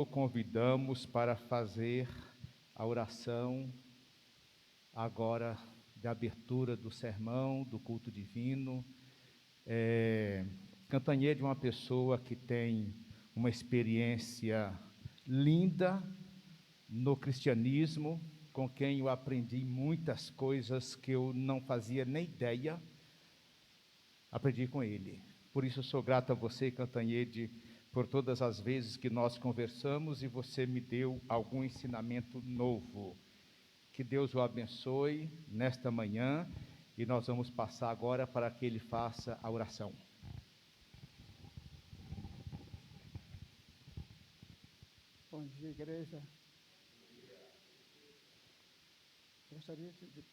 Convidamos para fazer a oração agora de abertura do sermão, do culto divino. Cantanhede é uma pessoa que tem uma experiência linda no cristianismo, com quem eu aprendi muitas coisas que eu não fazia nem ideia, aprendi com ele. Por isso eu sou grato a você, Cantanhede, por todas as vezes que nós conversamos e você me deu algum ensinamento novo. Que Deus o abençoe nesta manhã e nós vamos passar agora para que ele faça a oração. Bom dia, igreja. Gostaria de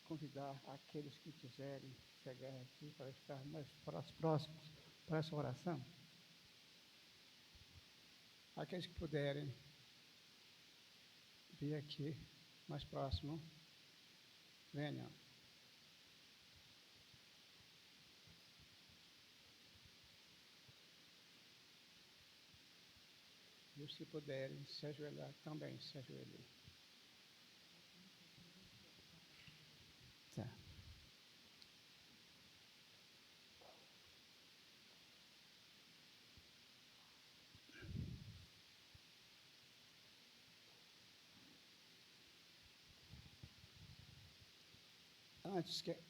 convidar aqueles que quiserem chegar aqui para estar mais próximos para essa oração. Aqueles que puderem vir aqui mais próximo, venham. E os que puderem se ajoelhar também, se ajoelhem. Tá.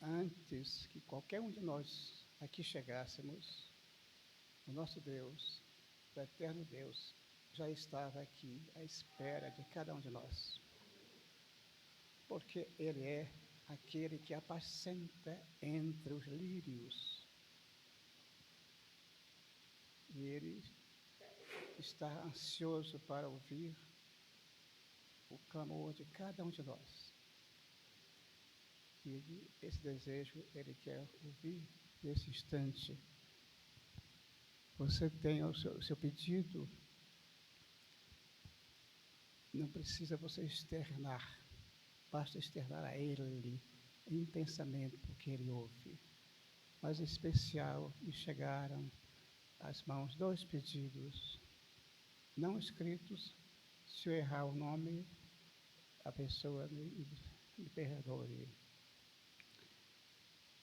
Antes que qualquer um de nós aqui chegássemos, o nosso Deus, o eterno Deus, já estava aqui à espera de cada um de nós. Porque Ele é aquele que apacenta entre os lírios. E Ele está ansioso para ouvir o clamor de cada um de nós. E esse desejo Ele quer ouvir nesse instante. Você tem o seu pedido, não precisa você externar, basta externar a Ele em pensamento o que Ele ouve. Mas em especial me chegaram às mãos 2 pedidos, não escritos. Se eu errar o nome, a pessoa me perdoe.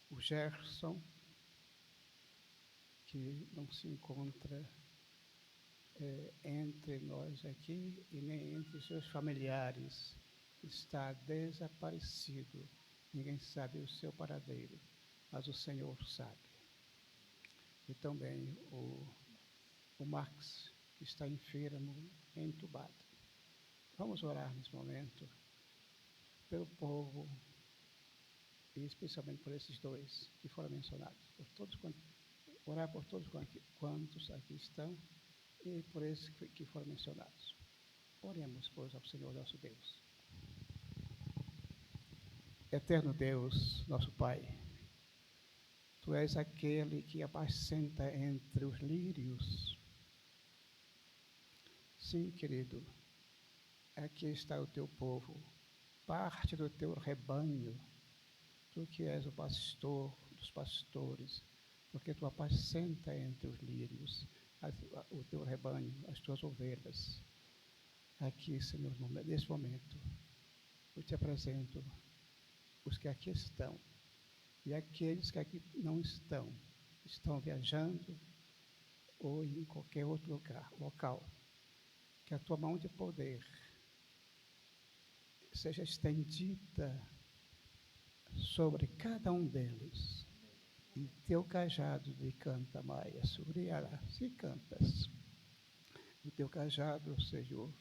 O Gerson, que não se encontra entre nós aqui e nem entre seus familiares, está desaparecido. Ninguém sabe o seu paradeiro, mas o Senhor sabe. E também o Max, que está enfermo, entubado. Vamos orar nesse momento pelo povo e especialmente por esses 2 que foram mencionados. Orar por todos quantos aqui estão e por esses que foram mencionados. Oremos, pois, ao Senhor nosso Deus. Eterno Deus, nosso Pai, Tu és aquele que apacenta entre os lírios. Sim, querido, aqui está o Teu povo, parte do Teu rebanho. Tu que és o pastor dos pastores, porque Tu apacenta entre os lírios o Teu rebanho, as Tuas ovelhas. Aqui, Senhor, nesse momento, eu Te apresento os que aqui estão e aqueles que aqui não estão viajando ou em qualquer outro local. Que a Tua mão de poder seja estendida sobre cada um deles, e Teu cajado de canta maia suriará, se cantas. O Teu cajado, Senhor,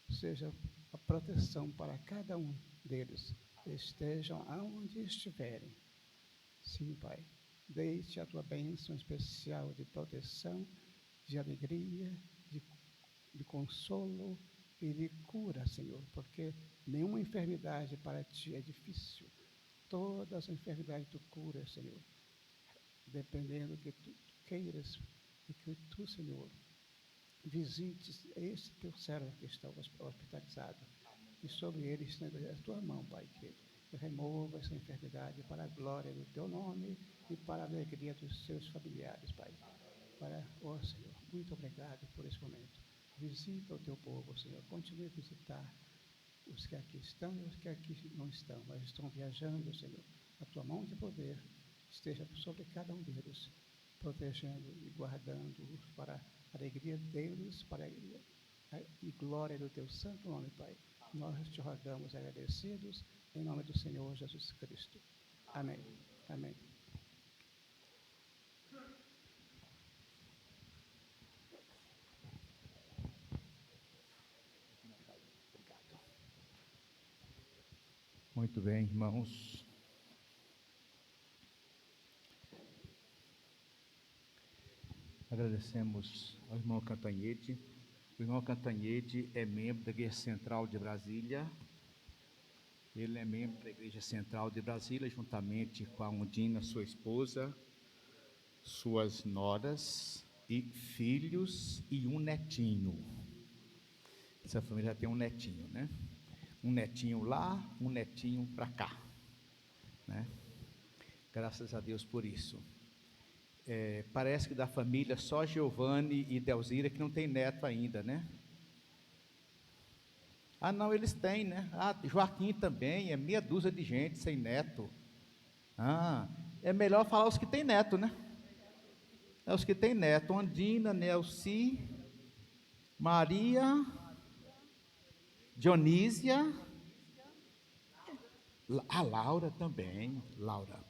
seja a proteção para cada um deles, estejam aonde estiverem. Sim, Pai, deixe a Tua bênção especial de proteção, de alegria, de consolo e de cura, Senhor, porque nenhuma enfermidade para Ti é difícil. Todas as enfermidades Tu curas, Senhor, dependendo do que Tu queiras e que Tu, Senhor, visites esse Teu servo que está hospitalizado. E sobre ele estenda a Tua mão, Pai, que remova essa enfermidade para a glória do Teu nome e para a alegria dos seus familiares, Pai. Senhor, muito obrigado por esse momento. Visita o teu povo, Senhor. Continue a visitar os que aqui estão e os que aqui não estão, mas estão viajando, Senhor. A tua mão de poder esteja sobre cada um deles, protegendo e guardando-os para a alegria deles, para a alegria e glória do teu santo nome, Pai. Nós te rogamos agradecidos em nome do Senhor Jesus Cristo. Amém. Amém. Muito bem, irmãos. Agradecemos ao irmão Cantanhede. O irmão Cantanhede é membro da Igreja Central de Brasília. Ele é membro da Igreja Central de Brasília, juntamente com a Undina, sua esposa, suas noras e filhos e um netinho. Essa família já tem um netinho, né? Um netinho lá, um netinho para cá, né? Graças a Deus por isso. Parece que da família só Giovanni e Delzira que não tem neto ainda, né? Ah, não, eles têm, né? Ah, Joaquim também, é meia dúzia de gente sem neto. Ah, é melhor falar os que têm neto, né? É os que têm neto. Ondina, Nelci, Maria, Dionísia, a Laura também, Laura.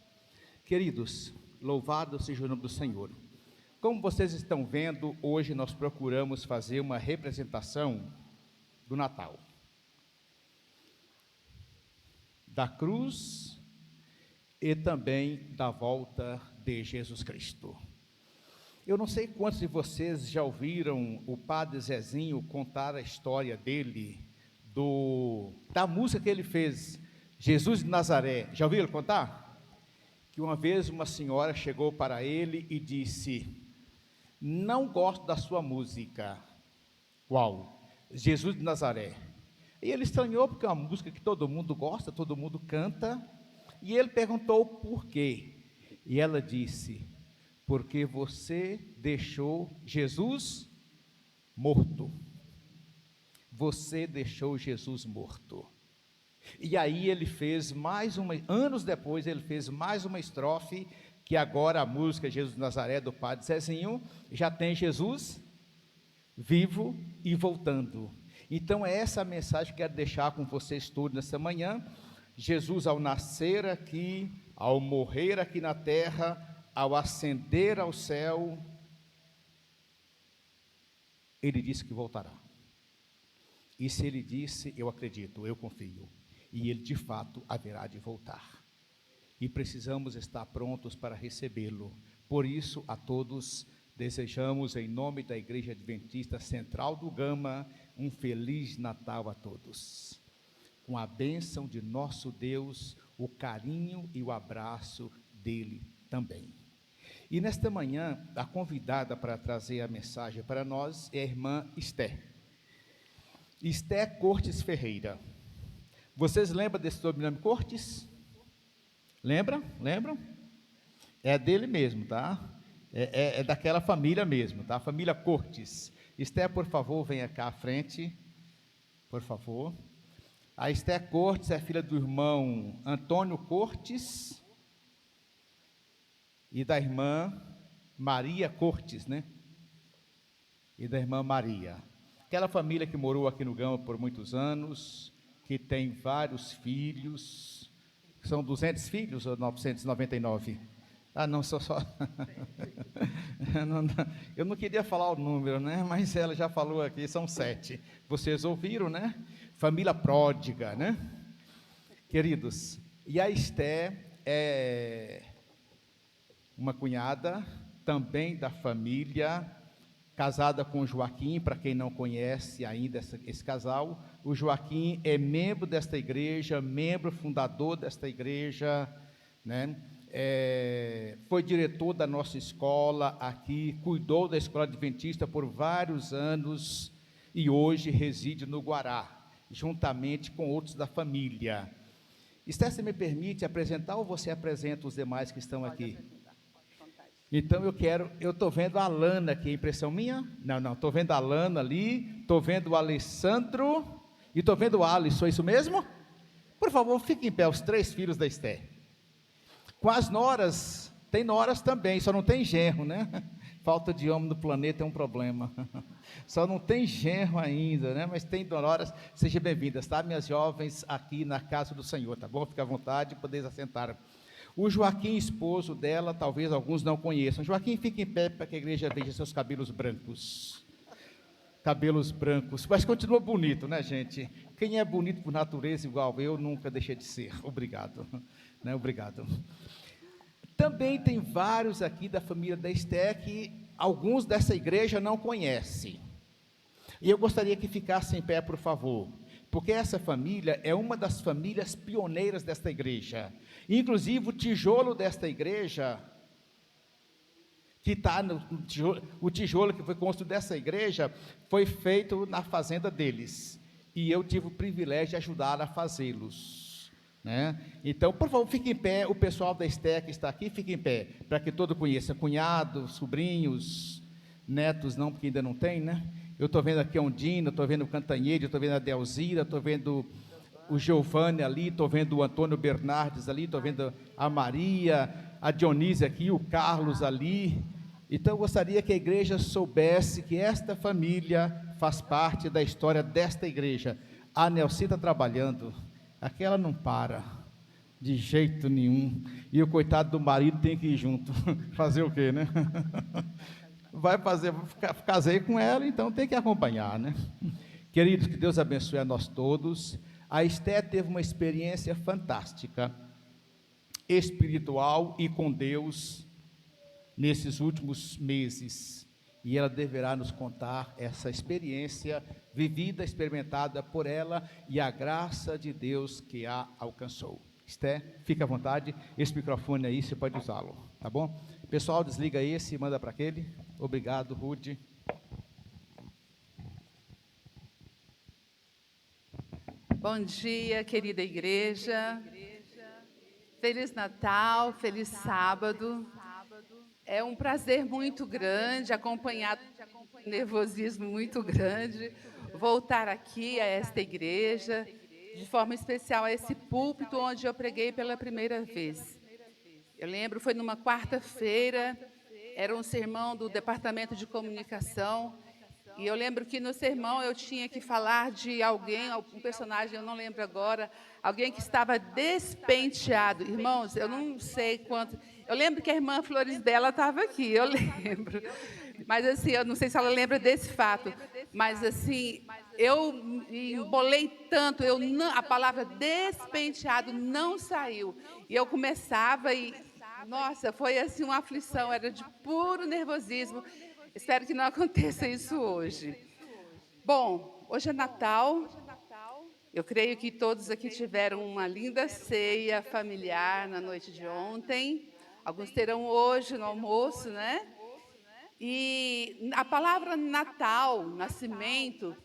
Queridos, louvado seja o nome do Senhor. Como vocês estão vendo, hoje nós procuramos fazer uma representação do Natal. Da cruz e também da volta de Jesus Cristo. Eu não sei quantos de vocês já ouviram o Padre Zezinho contar a história dele, da música que ele fez, Jesus de Nazaré. Já ouviram contar? Que uma vez uma senhora chegou para ele e disse: não gosto da sua música. Qual? Jesus de Nazaré. E ele estranhou, porque é uma música que todo mundo gosta, todo mundo canta, e ele perguntou por quê. E ela disse: porque você deixou Jesus morto. Você deixou Jesus morto. E aí ele fez anos depois, ele fez mais uma estrofe, que agora a música Jesus de Nazaré, do Padre Zezinho, já tem Jesus vivo e voltando. Então é essa a mensagem que quero deixar com vocês todos nessa manhã. Jesus, ao nascer aqui, ao morrer aqui na terra, ao ascender ao céu, ele disse que voltará. E se ele disse, eu acredito, eu confio. E ele de fato haverá de voltar. E precisamos estar prontos para recebê-lo. Por isso, a todos desejamos, em nome da Igreja Adventista Central do Gama, um Feliz Natal a todos. Com a bênção de nosso Deus, o carinho e o abraço dele também. E nesta manhã, a convidada para trazer a mensagem para nós é a irmã Esté. Esté Cortes Ferreira. Vocês lembram desse sobrenome Cortes? Lembram? É dele mesmo, tá? É daquela família mesmo, tá? Família Cortes. Esté, por favor, venha cá à frente, por favor. A Esté Cortes é filha do irmão Antônio Cortes e da irmã Maria Cortes, né? E da irmã Maria. Aquela família que morou aqui no Gama por muitos anos, que tem vários filhos. São 200 filhos ou 999? Ah, não, só. Eu não queria falar o número, né? Mas ela já falou aqui, são 7. Vocês ouviram, né? Família pródiga, né? Queridos, e a Esté é uma cunhada, também da família, casada com o Joaquim. Para quem não conhece ainda esse casal, o Joaquim é membro desta igreja, membro fundador desta igreja, né? Foi diretor da nossa escola aqui, cuidou da escola adventista por vários anos e hoje reside no Guará, juntamente com outros da família. Esté, você me permite apresentar ou você apresenta os demais que estão aqui? Então eu estou vendo a Lana aqui, impressão minha? Não, estou vendo a Lana ali, estou vendo o Alessandro e estou vendo o Alisson, é isso mesmo? Por favor, fiquem em pé, os 3 filhos da Esther. Com as noras, tem noras também, só não tem genro, né? Falta de homem no planeta é um problema. Só não tem genro ainda, né? Mas tem noras, sejam bem-vindas, tá? Minhas jovens aqui na casa do Senhor, tá bom? Fica à vontade, podeis assentar. O Joaquim, esposo dela, talvez alguns não conheçam. Joaquim, fique em pé para que a igreja veja seus cabelos brancos. Cabelos brancos, mas continua bonito, né, gente? Quem é bonito por natureza igual eu, nunca deixei de ser. Obrigado, né? Obrigado. Também tem vários aqui da família da Esther que alguns dessa igreja não conhecem. E eu gostaria que ficassem em pé, por favor, porque essa família é uma das famílias pioneiras desta igreja. Inclusive o tijolo desta igreja, que está o tijolo que foi construído dessa igreja, foi feito na fazenda deles. E eu tive o privilégio de ajudar a fazê-los. Né? Então, por favor, fique em pé, o pessoal da Esther que está aqui, fique em pé, para que todo conheça, cunhados, sobrinhos, netos não, porque ainda não tem, né? Eu estou vendo aqui a Ondina, estou vendo o Cantanhede, estou vendo a Delzira, estou vendo o Giovanni ali, estou vendo o Antônio Bernardes ali, estou vendo a Maria, a Dionísia aqui, o Carlos ali. Então, eu gostaria que a igreja soubesse que esta família faz parte da história desta igreja. A Nelci está trabalhando, aquela não para, de jeito nenhum, e o coitado do marido tem que ir junto, fazer o quê, né? Vai fazer, casei com ela, então tem que acompanhar, né? Queridos, que Deus abençoe a nós todos. A Esther teve uma experiência fantástica, espiritual e com Deus, nesses últimos meses, e ela deverá nos contar essa experiência vivida, experimentada por ela e a graça de Deus que a alcançou. Esther, fica à vontade, esse microfone aí, você pode usá-lo, tá bom? Pessoal, desliga esse e manda para aquele. Obrigado, Rude. Bom dia, querida igreja. Feliz Natal, feliz sábado. É um prazer muito grande, acompanhado de um nervosismo muito grande, voltar aqui a esta igreja, de forma especial a esse púlpito onde eu preguei pela primeira vez. Eu lembro, foi numa quarta-feira, era um sermão do Departamento de Comunicação, e eu lembro que no sermão eu tinha que falar de alguém, um personagem, eu não lembro agora, alguém que estava despenteado. Irmãos, eu não sei quanto... Eu lembro que a irmã Flores Bela estava aqui, eu lembro. Mas, assim, eu não sei se ela lembra desse fato. Mas, assim, eu me embolei tanto, a palavra despenteado não saiu. E eu começava e... Nossa, foi, assim, uma aflição, era de puro nervosismo. Espero que não aconteça isso hoje. Bom, hoje é Natal. Eu creio que todos aqui tiveram uma linda ceia familiar na noite de ontem. Alguns terão hoje no almoço, né? E a palavra Natal, nascimento,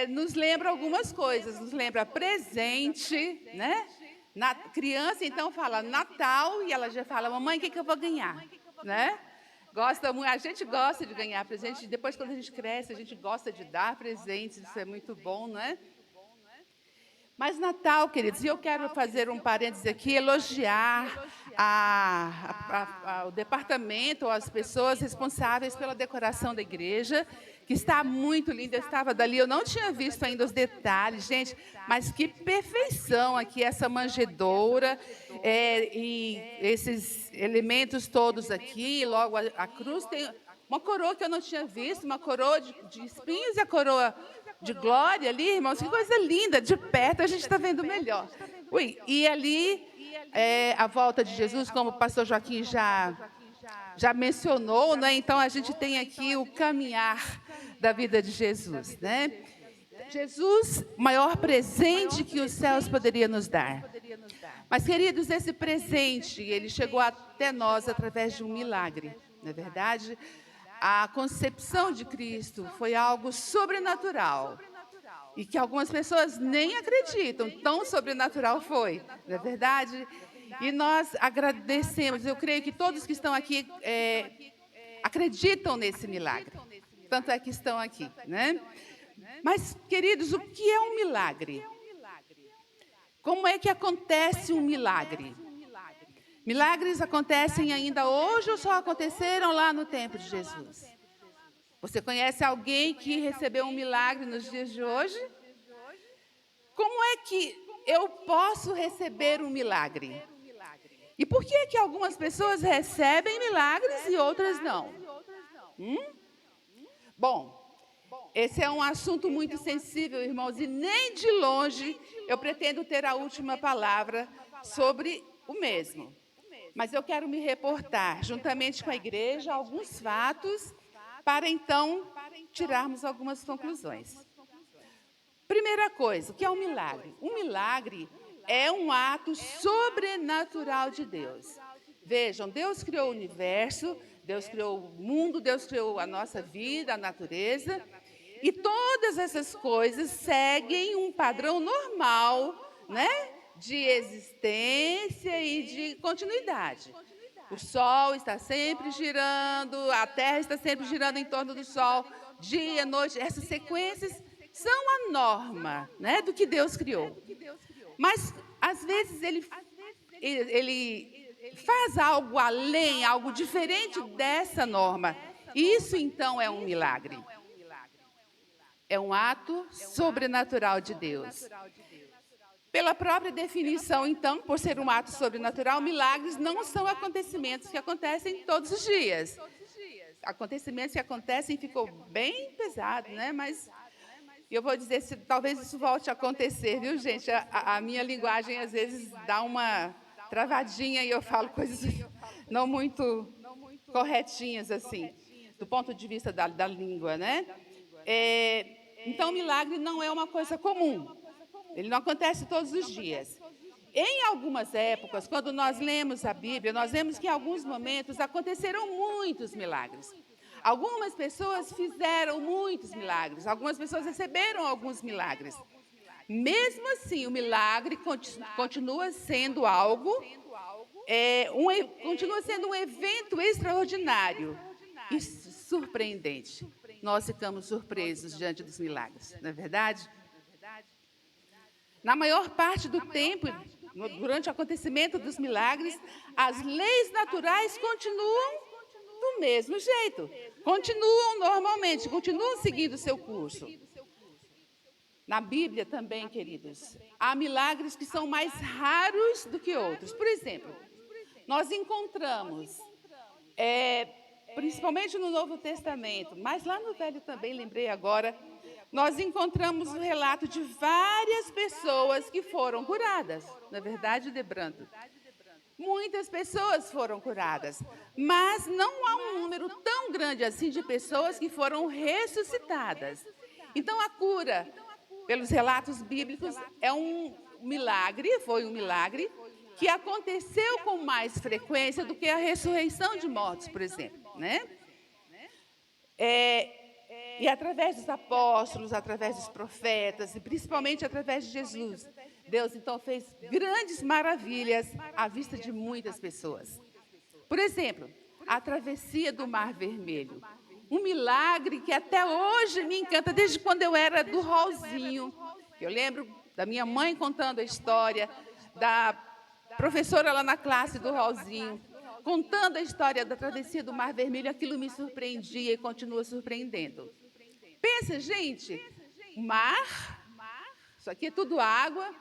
nos lembra algumas coisas. Nos lembra presente, né? Criança, então, fala Natal e ela já fala, mamãe, o que eu vou ganhar? Né? A gente gosta de ganhar presente, depois quando a gente cresce, a gente gosta de dar presentes, isso é muito bom, né? Mas Natal, queridos, e eu quero fazer um parêntese aqui, elogiar o departamento, as pessoas responsáveis pela decoração da igreja, que está muito linda. Eu estava dali, eu não tinha visto ainda os detalhes, gente, mas que perfeição aqui, essa manjedoura, e esses elementos todos aqui, logo a cruz tem uma coroa que eu não tinha visto, uma coroa de espinhos e a coroa de glória ali, irmãos, que coisa linda, de perto a gente está vendo melhor. E ali, a volta de Jesus, como o pastor Joaquim já mencionou, né? Então a gente tem aqui o caminhar da vida de Jesus, né? Jesus, maior presente que os céus poderiam nos dar. Mas, queridos, esse presente, ele chegou até nós através de um milagre, não é verdade? A concepção de Cristo foi algo sobrenatural. E que algumas pessoas nem acreditam, tão sobrenatural foi, não é verdade? E nós agradecemos, eu creio que todos que estão aqui acreditam nesse milagre. Tanto é que estão aqui, né? Mas, queridos, o que é um milagre? Como é que acontece um milagre? Milagres acontecem ainda hoje ou só aconteceram lá no tempo de Jesus? Você conhece alguém que recebeu um milagre nos dias de hoje? Como é que eu posso receber um milagre? E por que é que algumas pessoas recebem milagres e outras não? Bom, esse é um assunto muito sensível, irmãos, e nem de longe eu pretendo ter a última palavra sobre o mesmo. Mas eu quero me reportar, juntamente com a igreja, a alguns fatos, para então tirarmos algumas conclusões. Primeira coisa, o que é um milagre? Um milagre é um ato sobrenatural de Deus. Vejam, Deus criou o universo, Deus criou o mundo, Deus criou a nossa vida, a natureza, e todas essas coisas seguem um padrão normal, né, de existência e de continuidade. O Sol está sempre girando, a Terra está sempre girando em torno do Sol, dia, noite. Essas sequências são a norma, né, do que Deus criou. Mas, às vezes, ele faz algo além, algo diferente dessa norma. Isso, então, é um milagre. É um ato sobrenatural de Deus. Pela própria definição, então, por ser um ato sobrenatural, milagres não são acontecimentos que acontecem todos os dias. Acontecimentos que acontecem, ficou bem pesado, né? Mas eu vou dizer, talvez isso volte a acontecer, viu, gente? A minha linguagem, às vezes, dá uma travadinha e eu falo coisas não muito corretinhas, assim, do ponto de vista da língua, né? Então, milagre não é uma coisa comum. Ele não acontece todos os dias. Em algumas épocas, quando nós lemos a Bíblia, nós vemos que em alguns momentos aconteceram muitos milagres. Algumas pessoas fizeram muitos milagres, algumas pessoas receberam alguns milagres. Mesmo assim, o milagre continua sendo algo, continua sendo um evento extraordinário e surpreendente. Nós ficamos surpresos diante dos milagres, não é verdade? Na maior parte do tempo, durante o acontecimento dos milagres, as leis naturais continuam do mesmo jeito. Continuam normalmente, continuam seguindo o seu curso. Na Bíblia também, queridos, há milagres que são mais raros do que outros. Por exemplo, nós encontramos, principalmente no Novo Testamento, mas lá no Velho também, lembrei agora, nós encontramos o relato de várias pessoas que foram curadas. Na verdade, Debrando, muitas pessoas foram curadas, mas não há um número tão grande assim de pessoas que foram ressuscitadas. Então, a cura, pelos relatos bíblicos, é um milagre, foi um milagre, que aconteceu com mais frequência do que a ressurreição de mortos, por exemplo, né? E através dos apóstolos, através dos profetas, e principalmente através de Jesus, Deus, então, fez grandes maravilhas à vista de muitas pessoas. Por exemplo, a travessia do Mar Vermelho. Um milagre que até hoje me encanta, desde quando eu era do Rolzinho. Eu lembro da minha mãe contando a história, da professora lá na classe do Rolzinho, contando a história da travessia do Mar Vermelho. Aquilo me surpreendia e continua surpreendendo. Pensa, gente, mar, isso aqui é tudo água,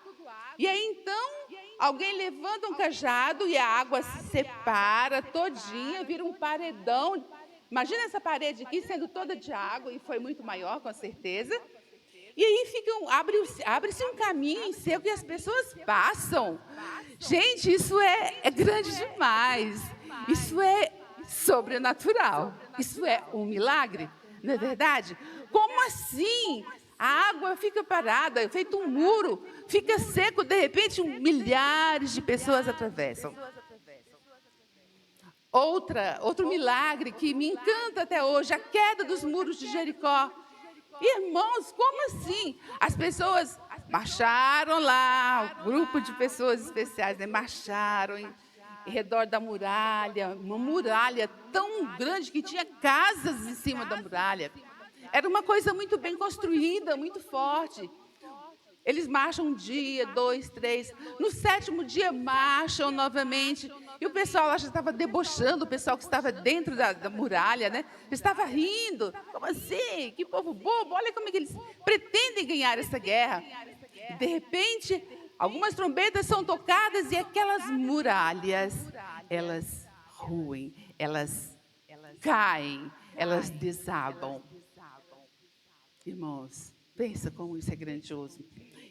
e aí então alguém levanta um cajado e a água se separa todinha, vira um paredão. Imagina essa parede aqui sendo toda de água, e foi muito maior, com certeza. E aí abre-se um caminho em seco e as pessoas passam. Gente, isso é grande demais. Isso é sobrenatural. Isso é um milagre, não é verdade? Como assim? A água fica parada, feito um muro, fica seco, de repente milhares de pessoas atravessam. Outro milagre que me encanta até hoje, a queda dos muros de Jericó. Irmãos, como assim? As pessoas marcharam lá, um grupo de pessoas especiais, né? Marcharam em redor da muralha, uma muralha tão grande que tinha casas em cima da muralha. Era uma coisa muito bem construída, muito forte. Eles marcham um dia, 2, 3. No 7º dia, marcham novamente. E o pessoal lá já estava debochando, o pessoal que estava dentro da muralha, né? Estava rindo. Como assim? Que povo bobo! Olha como é que eles pretendem ganhar essa guerra. E, de repente, algumas trombetas são tocadas e aquelas muralhas, elas ruem, elas caem, elas desabam. Irmãos, pensa como isso é grandioso.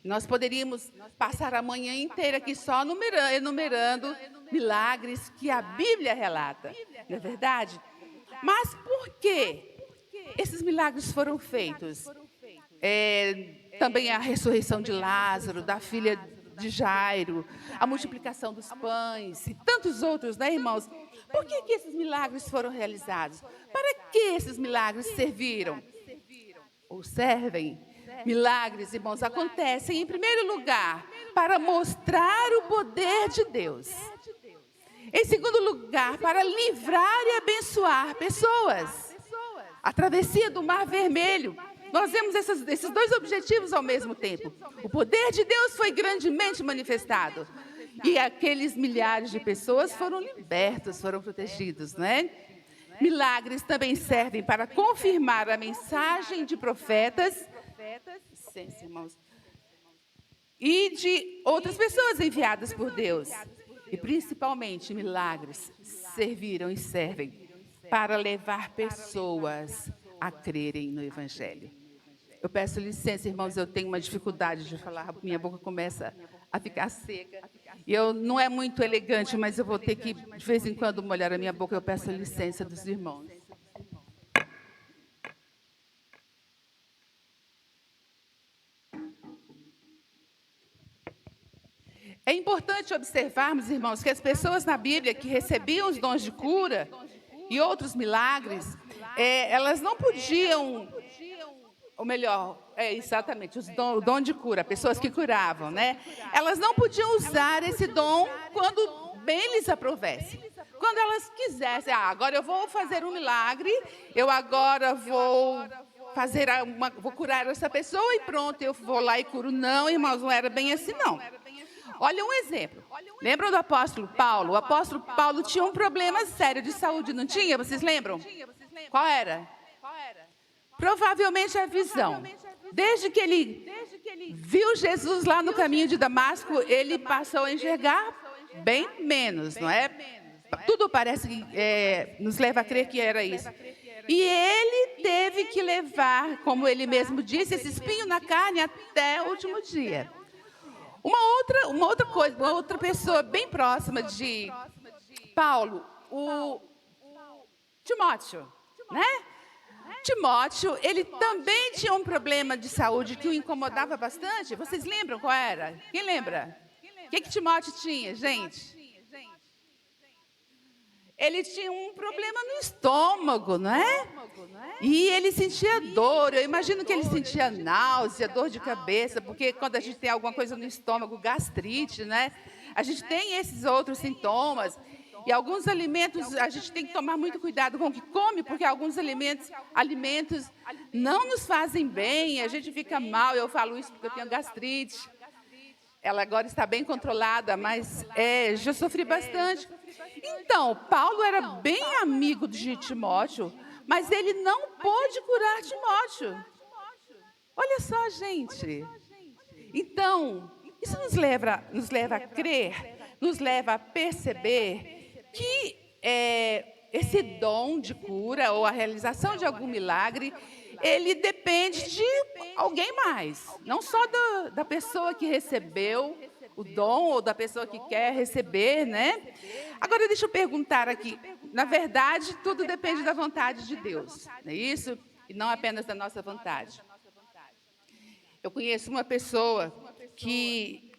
Nós poderíamos passar a manhã inteira aqui só enumerando milagres que a Bíblia relata, não é verdade? Mas por que esses milagres foram feitos? Também a ressurreição de Lázaro, da filha de Jairo, a multiplicação dos pães e tantos outros, né, irmãos? Por que esses milagres foram realizados? Para que esses milagres serviram? Ou servem? Milagres, irmãos, acontecem, em primeiro lugar, para mostrar o poder de Deus. Em segundo lugar, para livrar e abençoar pessoas. A travessia do Mar Vermelho. Nós vemos esses dois objetivos ao mesmo tempo. O poder de Deus foi grandemente manifestado. E aqueles milhares de pessoas foram libertos, foram protegidos, não é? Milagres também servem para confirmar a mensagem de profetas, licença, irmãos, e de outras pessoas enviadas por Deus. E principalmente milagres serviram e servem para levar pessoas a crerem no Evangelho. Eu peço licença, irmãos, eu tenho uma dificuldade de falar, minha boca começa a ficar seca. E não é muito elegante, mas eu vou ter que, de vez em quando, molhar a minha boca. Eu peço licença dos irmãos. É importante observarmos, irmãos, que as pessoas na Bíblia que recebiam os dons de cura e outros milagres, elas não podiam, ou melhor, exatamente, o dom de cura, pessoas que curavam, né? Elas não podiam usar esse dom quando bem lhes aprovesse. Quando elas quisessem, agora eu vou fazer um milagre, eu agora vou vou curar essa pessoa e pronto, eu vou lá e curo. Não, irmãos, não era bem assim, não. Olha um exemplo. Lembram do apóstolo Paulo? O apóstolo Paulo tinha um problema sério de saúde, não tinha? Vocês lembram? Qual era? Provavelmente a visão. Desde que ele viu Jesus lá no caminho de Damasco, ele passou a enxergar bem menos, não é? Tudo parece que nos leva a crer que era isso. E ele teve que levar, como ele mesmo disse, esse espinho na carne até o último dia. Uma outra pessoa bem próxima de Paulo, o Timóteo, né? Timóteo, ele também tinha um problema de saúde que o incomodava bastante. Vocês lembram qual era? Quem lembra? O que Timóteo tinha, gente? Ele tinha um problema no estômago, não é? E ele sentia dor. Eu imagino que ele sentia náusea, dor de cabeça, porque quando a gente tem alguma coisa no estômago, gastrite, né? A gente tem esses outros sintomas. E alguns alimentos, a gente tem que tomar muito cuidado com o que come, porque alguns alimentos não nos fazem bem, a gente fica mal. Eu falo isso porque eu tenho gastrite. Ela agora está bem controlada, mas já sofri bastante. Então, Paulo era bem amigo de Timóteo, mas ele não pôde curar Timóteo. Olha só, gente. Então, isso nos leva a crer, nos leva a perceber que esse dom de cura ou a realização de algum milagre, ele depende de alguém mais, não só da pessoa que recebeu o dom ou da pessoa que quer receber, né? Agora, deixa eu perguntar aqui. Na verdade, tudo depende da vontade de Deus, não é isso? E não apenas da nossa vontade. Eu conheço uma pessoa que...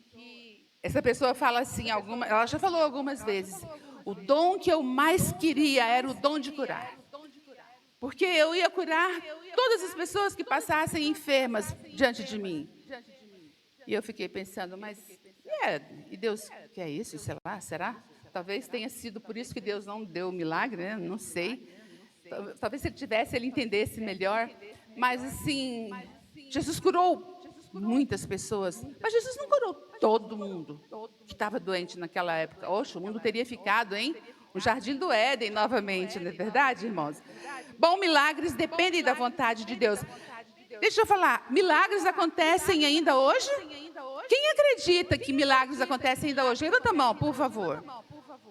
Essa pessoa fala assim, ela já falou algumas vezes, o dom que eu mais queria era o dom de curar. Porque eu ia curar todas as pessoas que passassem enfermas diante de mim. E eu fiquei pensando, mas e Deus quer isso? Sei lá, será? Talvez tenha sido por isso que Deus não deu o milagre, né? Não sei. Talvez se ele tivesse, ele entendesse melhor. Mas assim, Jesus curou muitas pessoas, mas Jesus não curou todo mundo que estava doente naquela época. Oxe, o mundo teria ficado, hein? O Jardim do Éden novamente, não é verdade, irmãos? Bom, milagres dependem da vontade de Deus. Deixa eu falar, milagres acontecem ainda hoje? Quem acredita que milagres acontecem ainda hoje? Levanta a mão, por favor.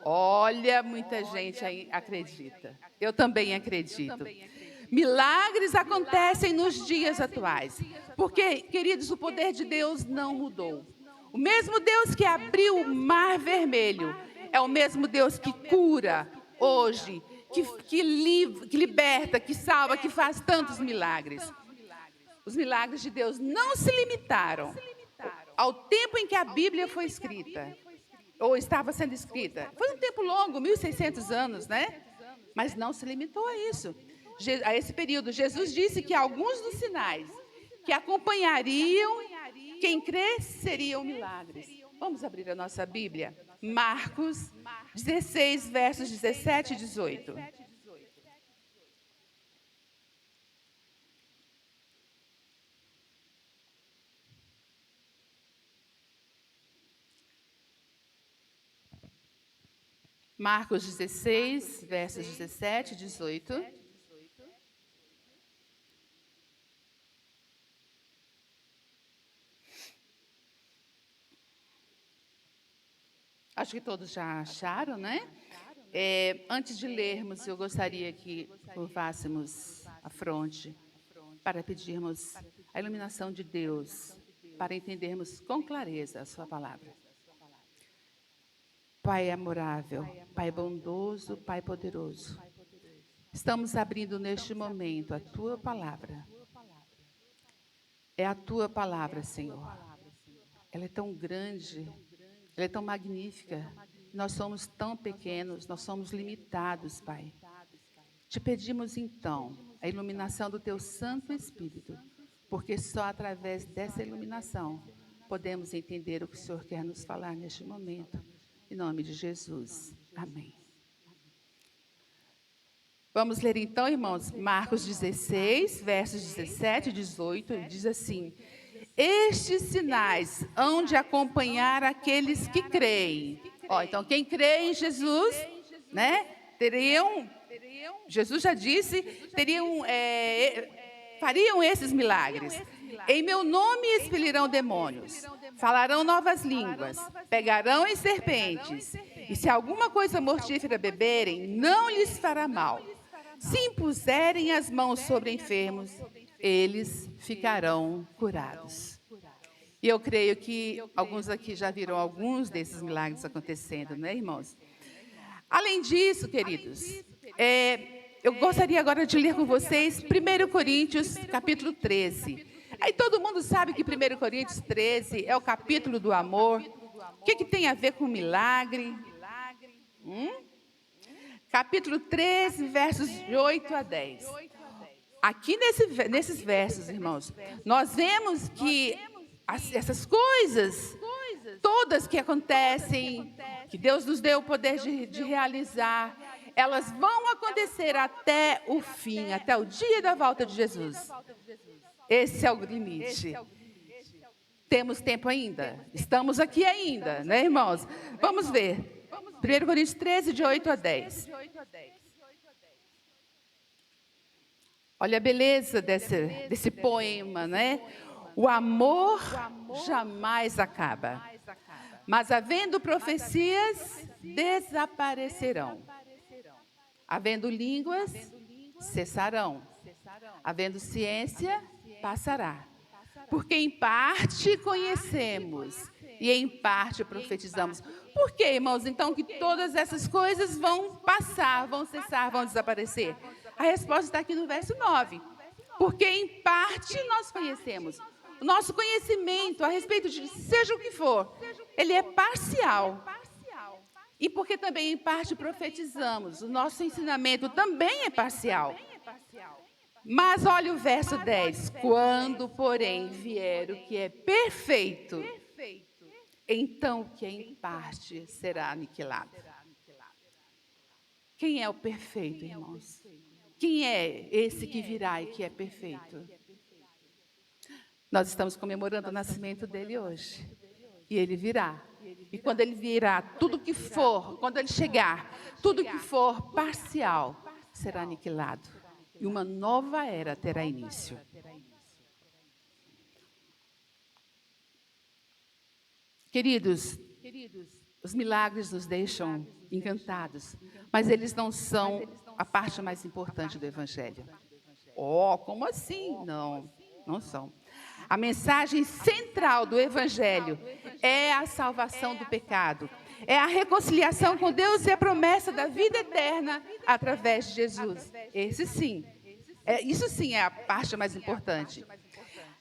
Olha, muita gente aí acredita. Eu também acredito. Milagres acontecem nos dias atuais. Porque, queridos, o poder de Deus não mudou. O mesmo Deus que abriu o Mar Vermelho é o mesmo Deus que cura hoje, que liberta, que salva, que faz tantos milagres. Os milagres de Deus não se limitaram ao tempo em que a Bíblia foi escrita, ou estava sendo escrita. Foi um tempo longo, 1.600 anos, né? Mas não se limitou a isso. A esse período, Jesus disse que alguns dos sinais que acompanhariam quem crê seriam milagres. Vamos abrir a nossa Bíblia? Marcos 16, versos 17 e 18. Marcos 16, versos 17 e 18. Acho que todos já acharam, né? Antes de lermos, eu gostaria que curvássemos a fronte para pedirmos a iluminação de Deus, para entendermos com clareza a sua palavra. Pai amorável, Pai bondoso, Pai poderoso, estamos abrindo neste momento a Tua palavra. É a Tua palavra, Senhor. Ela é tão grande, ela é tão magnífica. Nós somos tão pequenos, nós somos limitados, Pai. Te pedimos, então, a iluminação do Teu Santo Espírito, porque só através dessa iluminação podemos entender o que o Senhor quer nos falar neste momento. Em nome de Jesus. Amém. Vamos ler então, irmãos, Marcos 16, versos 17 e 18, diz assim: estes sinais hão de acompanhar aqueles que creem. Então, quem crê em Jesus, né, Jesus já disse, fariam esses milagres. Em meu nome expelirão demônios, falarão novas línguas, pegarão em serpentes, e se alguma coisa mortífera beberem, não lhes fará mal. Se impuserem as mãos sobre enfermos, eles ficarão curados. E eu creio que alguns aqui já viram alguns desses milagres acontecendo, né, irmãos? Além disso, queridos, eu gostaria agora de ler com vocês 1 Coríntios, capítulo 13. Aí todo mundo sabe que 1 Coríntios 13 é o capítulo do amor. O que tem a ver com milagre? Capítulo 13, versos de 8 a 10. Aqui nesses versos, irmãos, nós vemos que essas coisas, todas que acontecem, que Deus nos deu o poder de realizar, elas vão acontecer até o fim, até o dia da volta de Jesus. Esse é o limite. Temos tempo ainda? Estamos aqui ainda, né, irmãos? Vamos ver. 1 Coríntios 13, de 8 a 10. Olha a beleza desse poema, né? O amor jamais acaba, mas havendo profecias, desaparecerão. Havendo línguas, cessarão. Havendo ciência, passará. Porque em parte conhecemos e em parte profetizamos. Por que, irmãos, então, que todas essas coisas vão passar, vão cessar, vão desaparecer? A resposta está aqui no verso 9. Porque em parte nós conhecemos. O nosso conhecimento a respeito de seja o que for, ele é parcial. E porque também em parte profetizamos, o nosso ensinamento também é parcial. Mas olha o verso 10. Quando, porém, vier o que é perfeito, então o que é em parte será aniquilado. Quem é o perfeito, irmãos? Quem é esse que virá e que é perfeito? Nós estamos comemorando o nascimento dele hoje. E ele virá. E quando ele virá, tudo que for, quando ele chegar, tudo que for parcial será aniquilado. E uma nova era terá início. Queridos, os milagres nos deixam encantados, mas eles não são a parte mais importante do Evangelho. Oh, como assim? Não, não são. A mensagem central do Evangelho é a salvação do pecado, é a reconciliação com Deus e a promessa da vida eterna através de Jesus. Isso sim é a parte mais importante.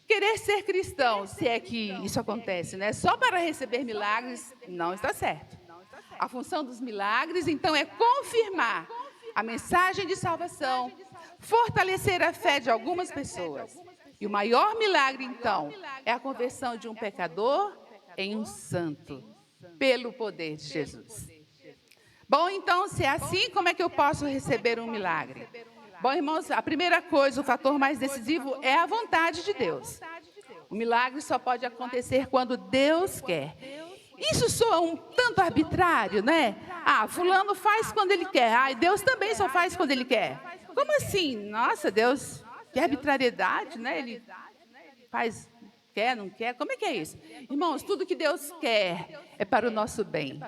Querer ser cristão, se é que isso acontece, né? Só para receber milagres, não está certo. A função dos milagres, então, é confirmar a mensagem de salvação, fortalecer a fé de algumas pessoas. E o maior milagre, então, é a conversão de um pecador em um santo, pelo poder de Jesus. Bom, então, se é assim, como é que eu posso receber um milagre? Bom, irmãos, a primeira coisa, o fator mais decisivo é a vontade de Deus. O milagre só pode acontecer quando Deus quer. Isso soa um tanto arbitrário, né? Ah, fulano faz quando ele quer. Ah, Deus também só faz quando ele quer. Como assim? Nossa, Deus, que arbitrariedade, né? Ele faz, quer, não quer. Como é que é isso? Irmãos, tudo que Deus quer é para o nosso bem.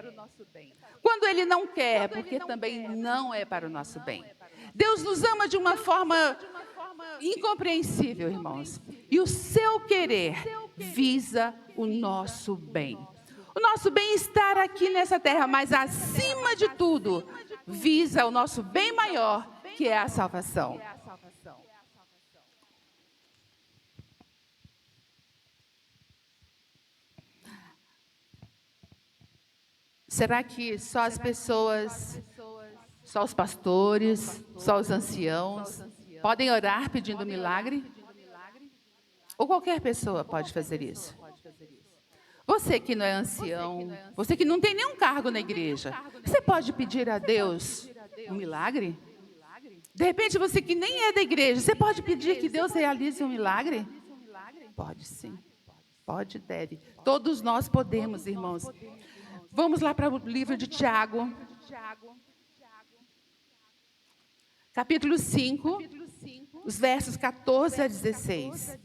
Quando Ele não quer, porque também não é para o nosso bem. Deus nos ama de uma forma incompreensível, irmãos. E o seu querer visa o nosso bem. O nosso bem-estar aqui nessa terra, mas acima de tudo, visa o nosso bem maior, que é a salvação. Será que só as pessoas, só os pastores, só os anciãos podem orar pedindo milagre? Ou qualquer pessoa pode fazer isso? Você que não é ancião, você que não tem nenhum cargo na igreja, você pode pedir a Deus um milagre? De repente, você que nem é da igreja, você pode pedir que Deus realize um milagre? Pode sim, pode, deve. Todos nós podemos, irmãos. Vamos lá para o livro de Tiago, capítulo 5, os versos 14 a 16.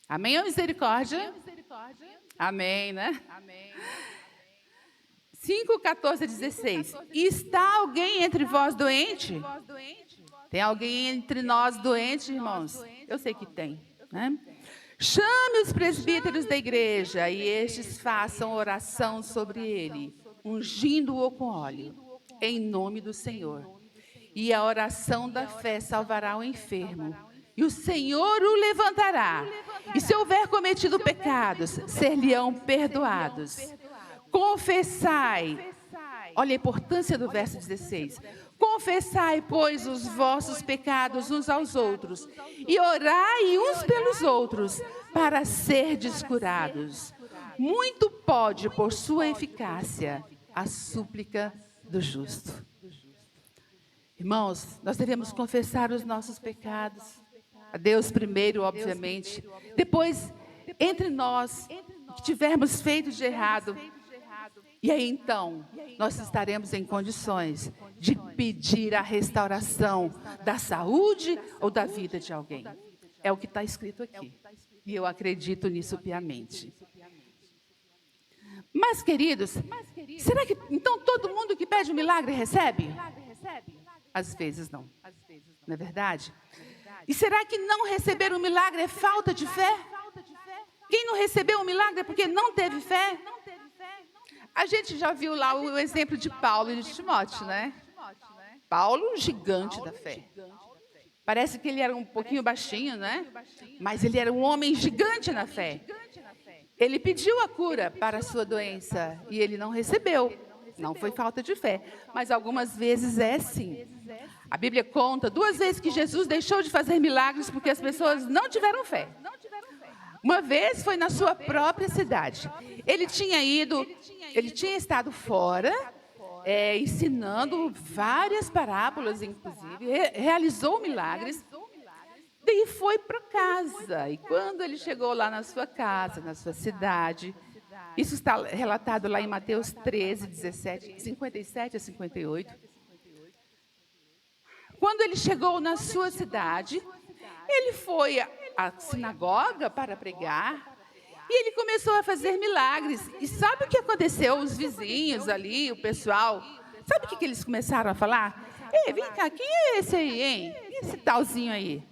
Amém ou misericórdia? Amém, né? 5, 14 a 16. Está alguém entre vós doente? Tem alguém entre nós doente, irmãos? Eu sei que tem, né? Chame os presbíteros da igreja e estes façam oração sobre ele, ungindo-o com óleo, em nome do Senhor. E a oração da fé salvará o enfermo, e o Senhor o levantará. E se houver cometido pecados, ser-lhe-ão perdoados. Confessai, olha a importância do verso 16. Confessai, pois, os vossos pecados uns aos outros, e orai uns pelos outros, para serdes curados. Muito pode, por sua eficácia, a súplica do justo. Irmãos, nós devemos confessar os nossos pecados a Deus primeiro, obviamente. Depois, entre nós, o que tivermos feito de errado. E aí, então, nós estaremos em condições de pedir a restauração da saúde ou da vida de alguém. É o que está escrito aqui. E eu acredito nisso piamente. Mas, queridos, será que, então, todo mundo que pede um milagre recebe? Às vezes não. Não é verdade? E será que não receber um milagre é falta de fé? Quem não recebeu um milagre é porque não teve fé? A gente já viu lá o exemplo de Paulo e de Timóteo, né? Paulo, um gigante da fé. Parece que ele era um pouquinho baixinho, né? Mas ele era um homem gigante na fé. Ele pediu a cura para a sua doença e ele não recebeu. Não foi falta de fé, mas algumas vezes é sim. A Bíblia conta 2 vezes que Jesus deixou de fazer milagres porque as pessoas não tiveram fé. Uma vez foi na sua própria cidade. Ele tinha estado fora, ensinando várias parábolas, inclusive, realizou milagres. Daí foi para casa. E quando ele chegou lá na sua casa, na sua cidade, isso está relatado lá em Mateus 13, 17, 57 a 58. Quando ele chegou na sua cidade, ele foi à sinagoga para pregar e ele começou a fazer milagres. E sabe o que aconteceu? Os vizinhos ali, o pessoal, sabe o que eles começaram a falar? Ei, vem cá, quem é esse aí, hein? Esse talzinho aí?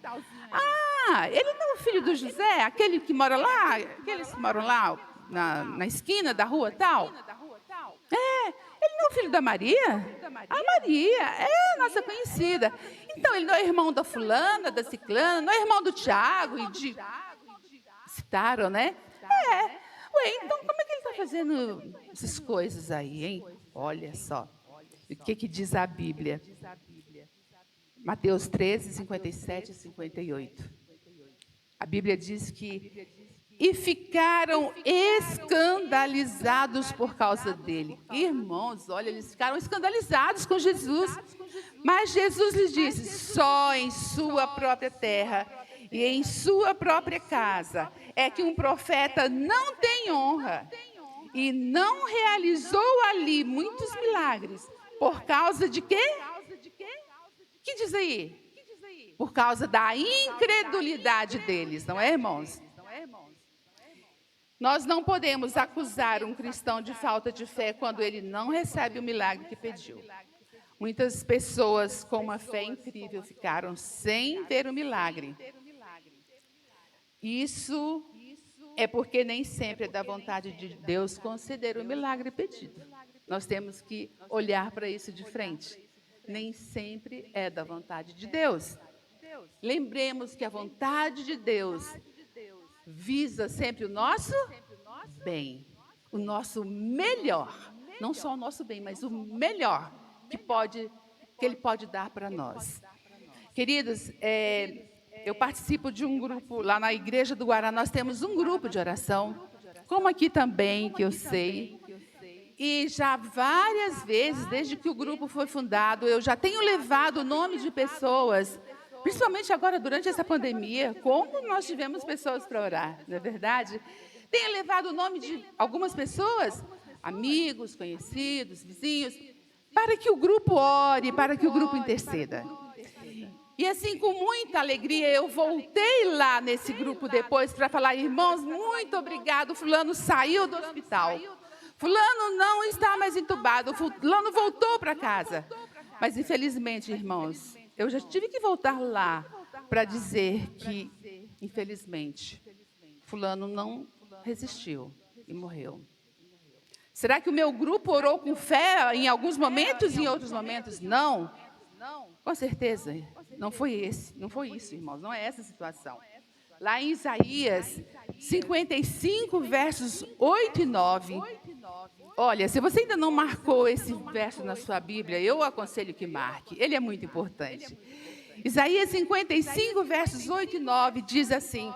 Ah, ele não é o filho do José, aquele que mora lá, aqueles que moram lá na esquina da rua tal? Ele não é o filho da Maria? A Maria é nossa conhecida. Então, ele não é irmão da fulana, da ciclana, não é irmão do Tiago e de... Citaram, né? Ué, então como é que ele está fazendo essas coisas aí, hein? Olha só. O que diz a Bíblia? Mateus 13, 57 e 58. A Bíblia diz que... E ficaram escandalizados por causa dele. Irmãos, olha, eles ficaram escandalizados com Jesus. Mas Jesus lhes disse, só em sua própria terra e em sua própria casa é que um profeta não tem honra. E não realizou ali muitos milagres. Por causa de quê? Que diz aí? Por causa da incredulidade deles, não é, irmãos? Nós não podemos acusar um cristão de falta de fé quando ele não recebe o milagre que pediu. Muitas pessoas com uma fé incrível ficaram sem ver o milagre. Isso é porque nem sempre é da vontade de Deus conceder o milagre pedido. Nós temos que olhar para isso de frente. Nem sempre é da vontade de Deus. Lembremos que a vontade de Deus visa sempre o nosso bem, o nosso melhor. Não só o nosso bem, mas o melhor que Ele pode dar para nós. Queridos, eu participo de um grupo, lá na Igreja do Guará, nós temos um grupo de oração, como aqui também, que eu sei. E já várias vezes, desde que o grupo foi fundado, eu já tenho levado o nome de pessoas, principalmente agora, durante essa pandemia, como nós tivemos pessoas para orar, não é verdade? Tenho levado o nome de algumas pessoas, amigos, conhecidos, vizinhos, para que o grupo ore, para que o grupo interceda. E assim, com muita alegria, eu voltei lá nesse grupo depois para falar, irmãos, muito obrigado, fulano saiu do hospital. Fulano não está mais entubado, fulano voltou para casa. Mas, infelizmente, irmãos, eu já tive que voltar lá para dizer que, infelizmente, fulano não resistiu e morreu. Será que o meu grupo orou com fé em alguns momentos e em outros momentos? Não. Com certeza, não foi isso, irmãos, não é essa a situação. Lá em Isaías 55, versos 8 e 9. Olha, se você ainda não marcou esse verso na sua Bíblia, eu aconselho que marque. Ele é muito importante. Isaías 55, versos 8 e 9 diz assim: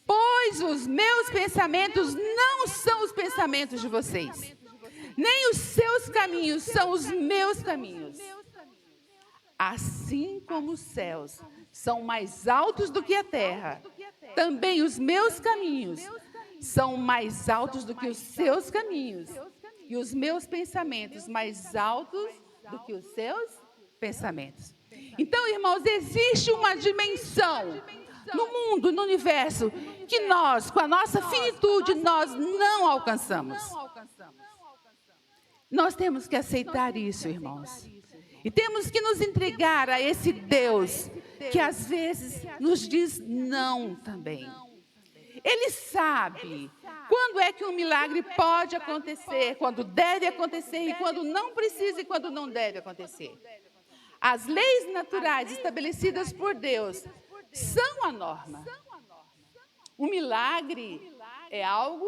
pois os meus pensamentos não são os pensamentos de vocês, nem os seus caminhos são os meus caminhos. Assim como os céus são mais altos do que a terra, também os meus caminhos são mais altos do que os seus caminhos, e os meus pensamentos mais altos do que os seus pensamentos. Então, irmãos, existe uma dimensão no mundo, no universo, que nós, com a nossa finitude, nós não alcançamos. Nós temos que aceitar isso, irmãos. E temos que nos entregar a esse Deus que às vezes nos diz não também. Ele sabe quando é que um milagre pode acontecer, quando deve acontecer e quando não precisa e quando não deve acontecer. As leis naturais estabelecidas por Deus são a norma. O milagre é algo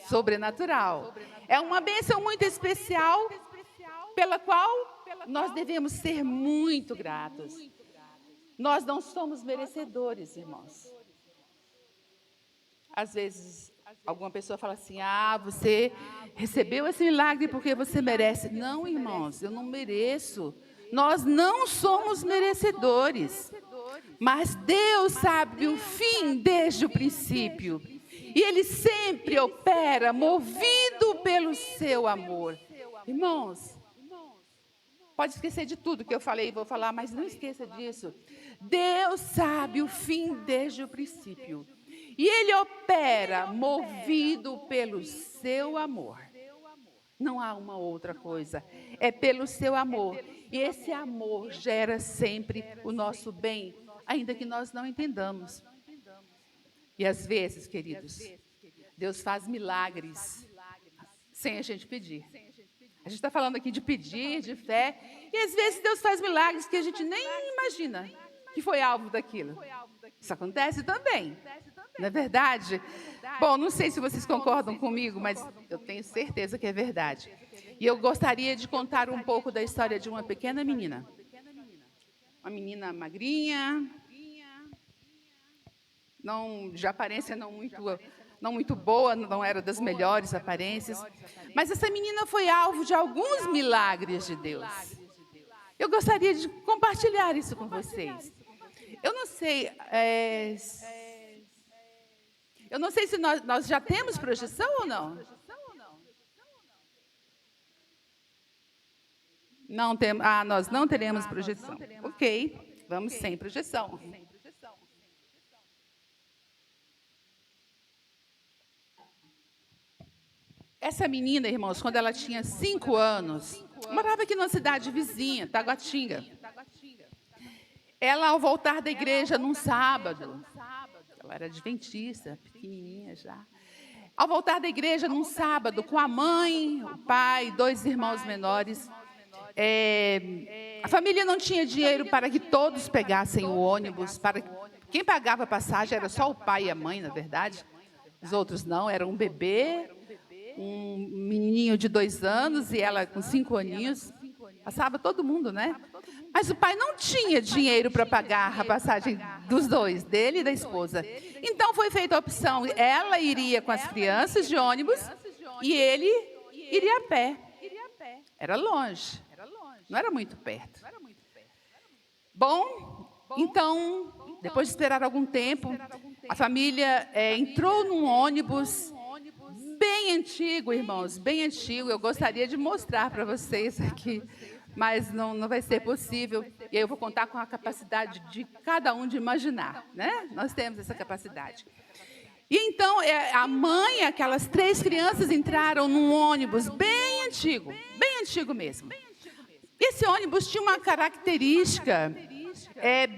sobrenatural. É uma bênção muito especial pela qual nós devemos ser muito gratos. Nós não somos merecedores, irmãos. Às vezes, alguma pessoa fala assim, você recebeu esse milagre porque você merece. Não, irmãos, eu não mereço. Nós não somos merecedores. Mas Deus sabe o fim desde o princípio. E Ele sempre opera movido pelo seu amor. Irmãos, pode esquecer de tudo que eu falei e vou falar, mas não esqueça disso. Deus sabe o fim desde o princípio. E Ele opera movido pelo seu amor. Não há uma outra coisa. É pelo seu amor. E esse amor gera sempre o nosso bem, ainda que nós não entendamos. E às vezes, queridos, Deus faz milagres sem a gente pedir. A gente está falando aqui de pedir, de fé, e às vezes Deus faz milagres que a gente nem imagina que foi alvo daquilo. Isso acontece também, não é verdade? Bom, não sei se vocês concordam comigo, mas eu tenho certeza que é verdade. E eu gostaria de contar um pouco da história de uma pequena menina. Uma menina magrinha, de aparência não muito boa, não era das melhores aparências. Mas essa menina foi alvo de alguns milagres de Deus. Eu gostaria de compartilhar isso com vocês. Eu não sei se nós já temos projeção ou não. Não temos. Nós não teremos projeção. Ok, vamos sem projeção. Essa menina, irmãos, quando ela tinha 5 anos, morava aqui numa cidade vizinha, Taguatinga. Ela, ao voltar da igreja num sábado, ela era adventista, pequenininha já. Ao voltar da igreja num sábado, com a mãe, o pai, 2 irmãos menores, a família não tinha dinheiro para que todos pegassem o ônibus. Quem pagava a passagem era só o pai e a mãe, na verdade. Os outros não, era um bebê, um menininho de 2 anos e ela com 5 aninhos. Passava todo mundo, né? Mas o pai não tinha dinheiro para pagar a passagem dos dois, dele e da esposa. Então foi feita a opção, ela iria com as crianças de ônibus e ele iria a pé. Era longe, não era muito perto. Bom, então, depois de esperar algum tempo, a família entrou num ônibus bem antigo, irmãos, bem antigo. Eu gostaria de mostrar para vocês aqui, mas não vai ser possível. E aí eu vou contar com a capacidade de cada um de imaginar, né? Nós temos essa capacidade. E então, a mãe e aquelas 3 crianças entraram num ônibus bem antigo mesmo. Esse ônibus tinha uma característica,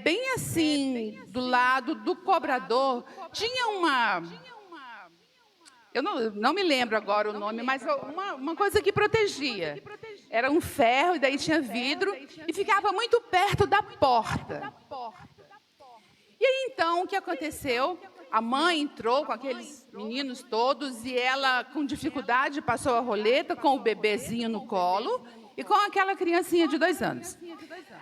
bem assim, do lado do cobrador, tinha eu não me lembro agora o nome, mas uma coisa que protegia. Era um ferro, e daí tinha vidro, e ficava muito perto da porta. E aí, então, o que aconteceu? A mãe entrou com aqueles meninos todos, e ela, com dificuldade, passou a roleta com o bebezinho no colo, e com aquela criancinha de 2 anos.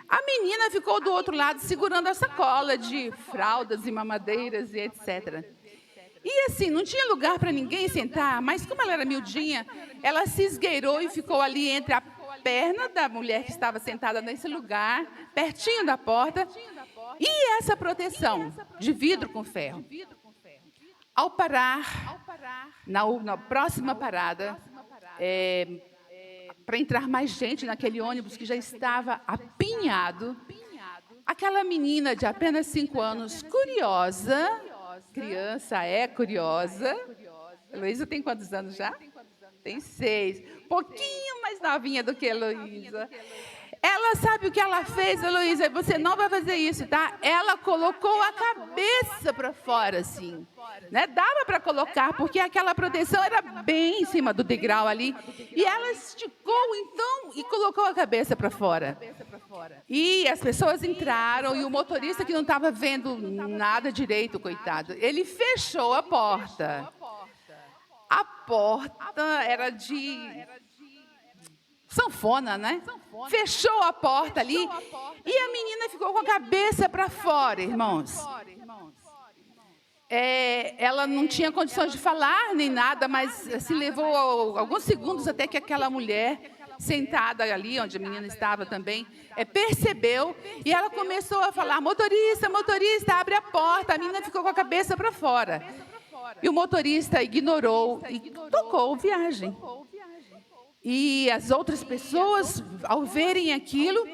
A menina ficou do outro lado, segurando a sacola de fraldas e mamadeiras e etc. E assim, não tinha lugar para ninguém sentar, mas como ela era miudinha, ela se esgueirou e ficou ali entre a perna da mulher que estava sentada nesse lugar, pertinho da porta, e essa proteção de vidro com ferro. Ao parar, na próxima parada, para entrar mais gente naquele ônibus que já estava apinhado, aquela menina de apenas 5 anos, curiosa, criança curiosa. Heloísa tem quantos anos já? Tem 6. Pouquinho mais novinha do que Heloísa. Ela sabe o que ela fez, Heloísa? Você não vai fazer isso, tá? Ela colocou a cabeça para fora, assim. Né? Dava para colocar, porque aquela proteção era bem em cima do degrau ali. E ela esticou, então, e colocou a cabeça para fora. E as pessoas entraram, e o motorista, que não estava vendo nada direito, coitado, ele fechou a porta. A porta era de sanfona, né? Fechou a porta ali e a menina ficou com a cabeça para fora, irmãos. Ela não tinha condições de falar nem nada, mas se levou alguns segundos até que aquela mulher sentada ali, onde a menina estava também, percebeu e ela começou a falar: motorista, motorista, abre a porta. A menina ficou com a cabeça para fora. E o motorista ignorou e tocou viagem. E as outras pessoas, ao verem aquilo,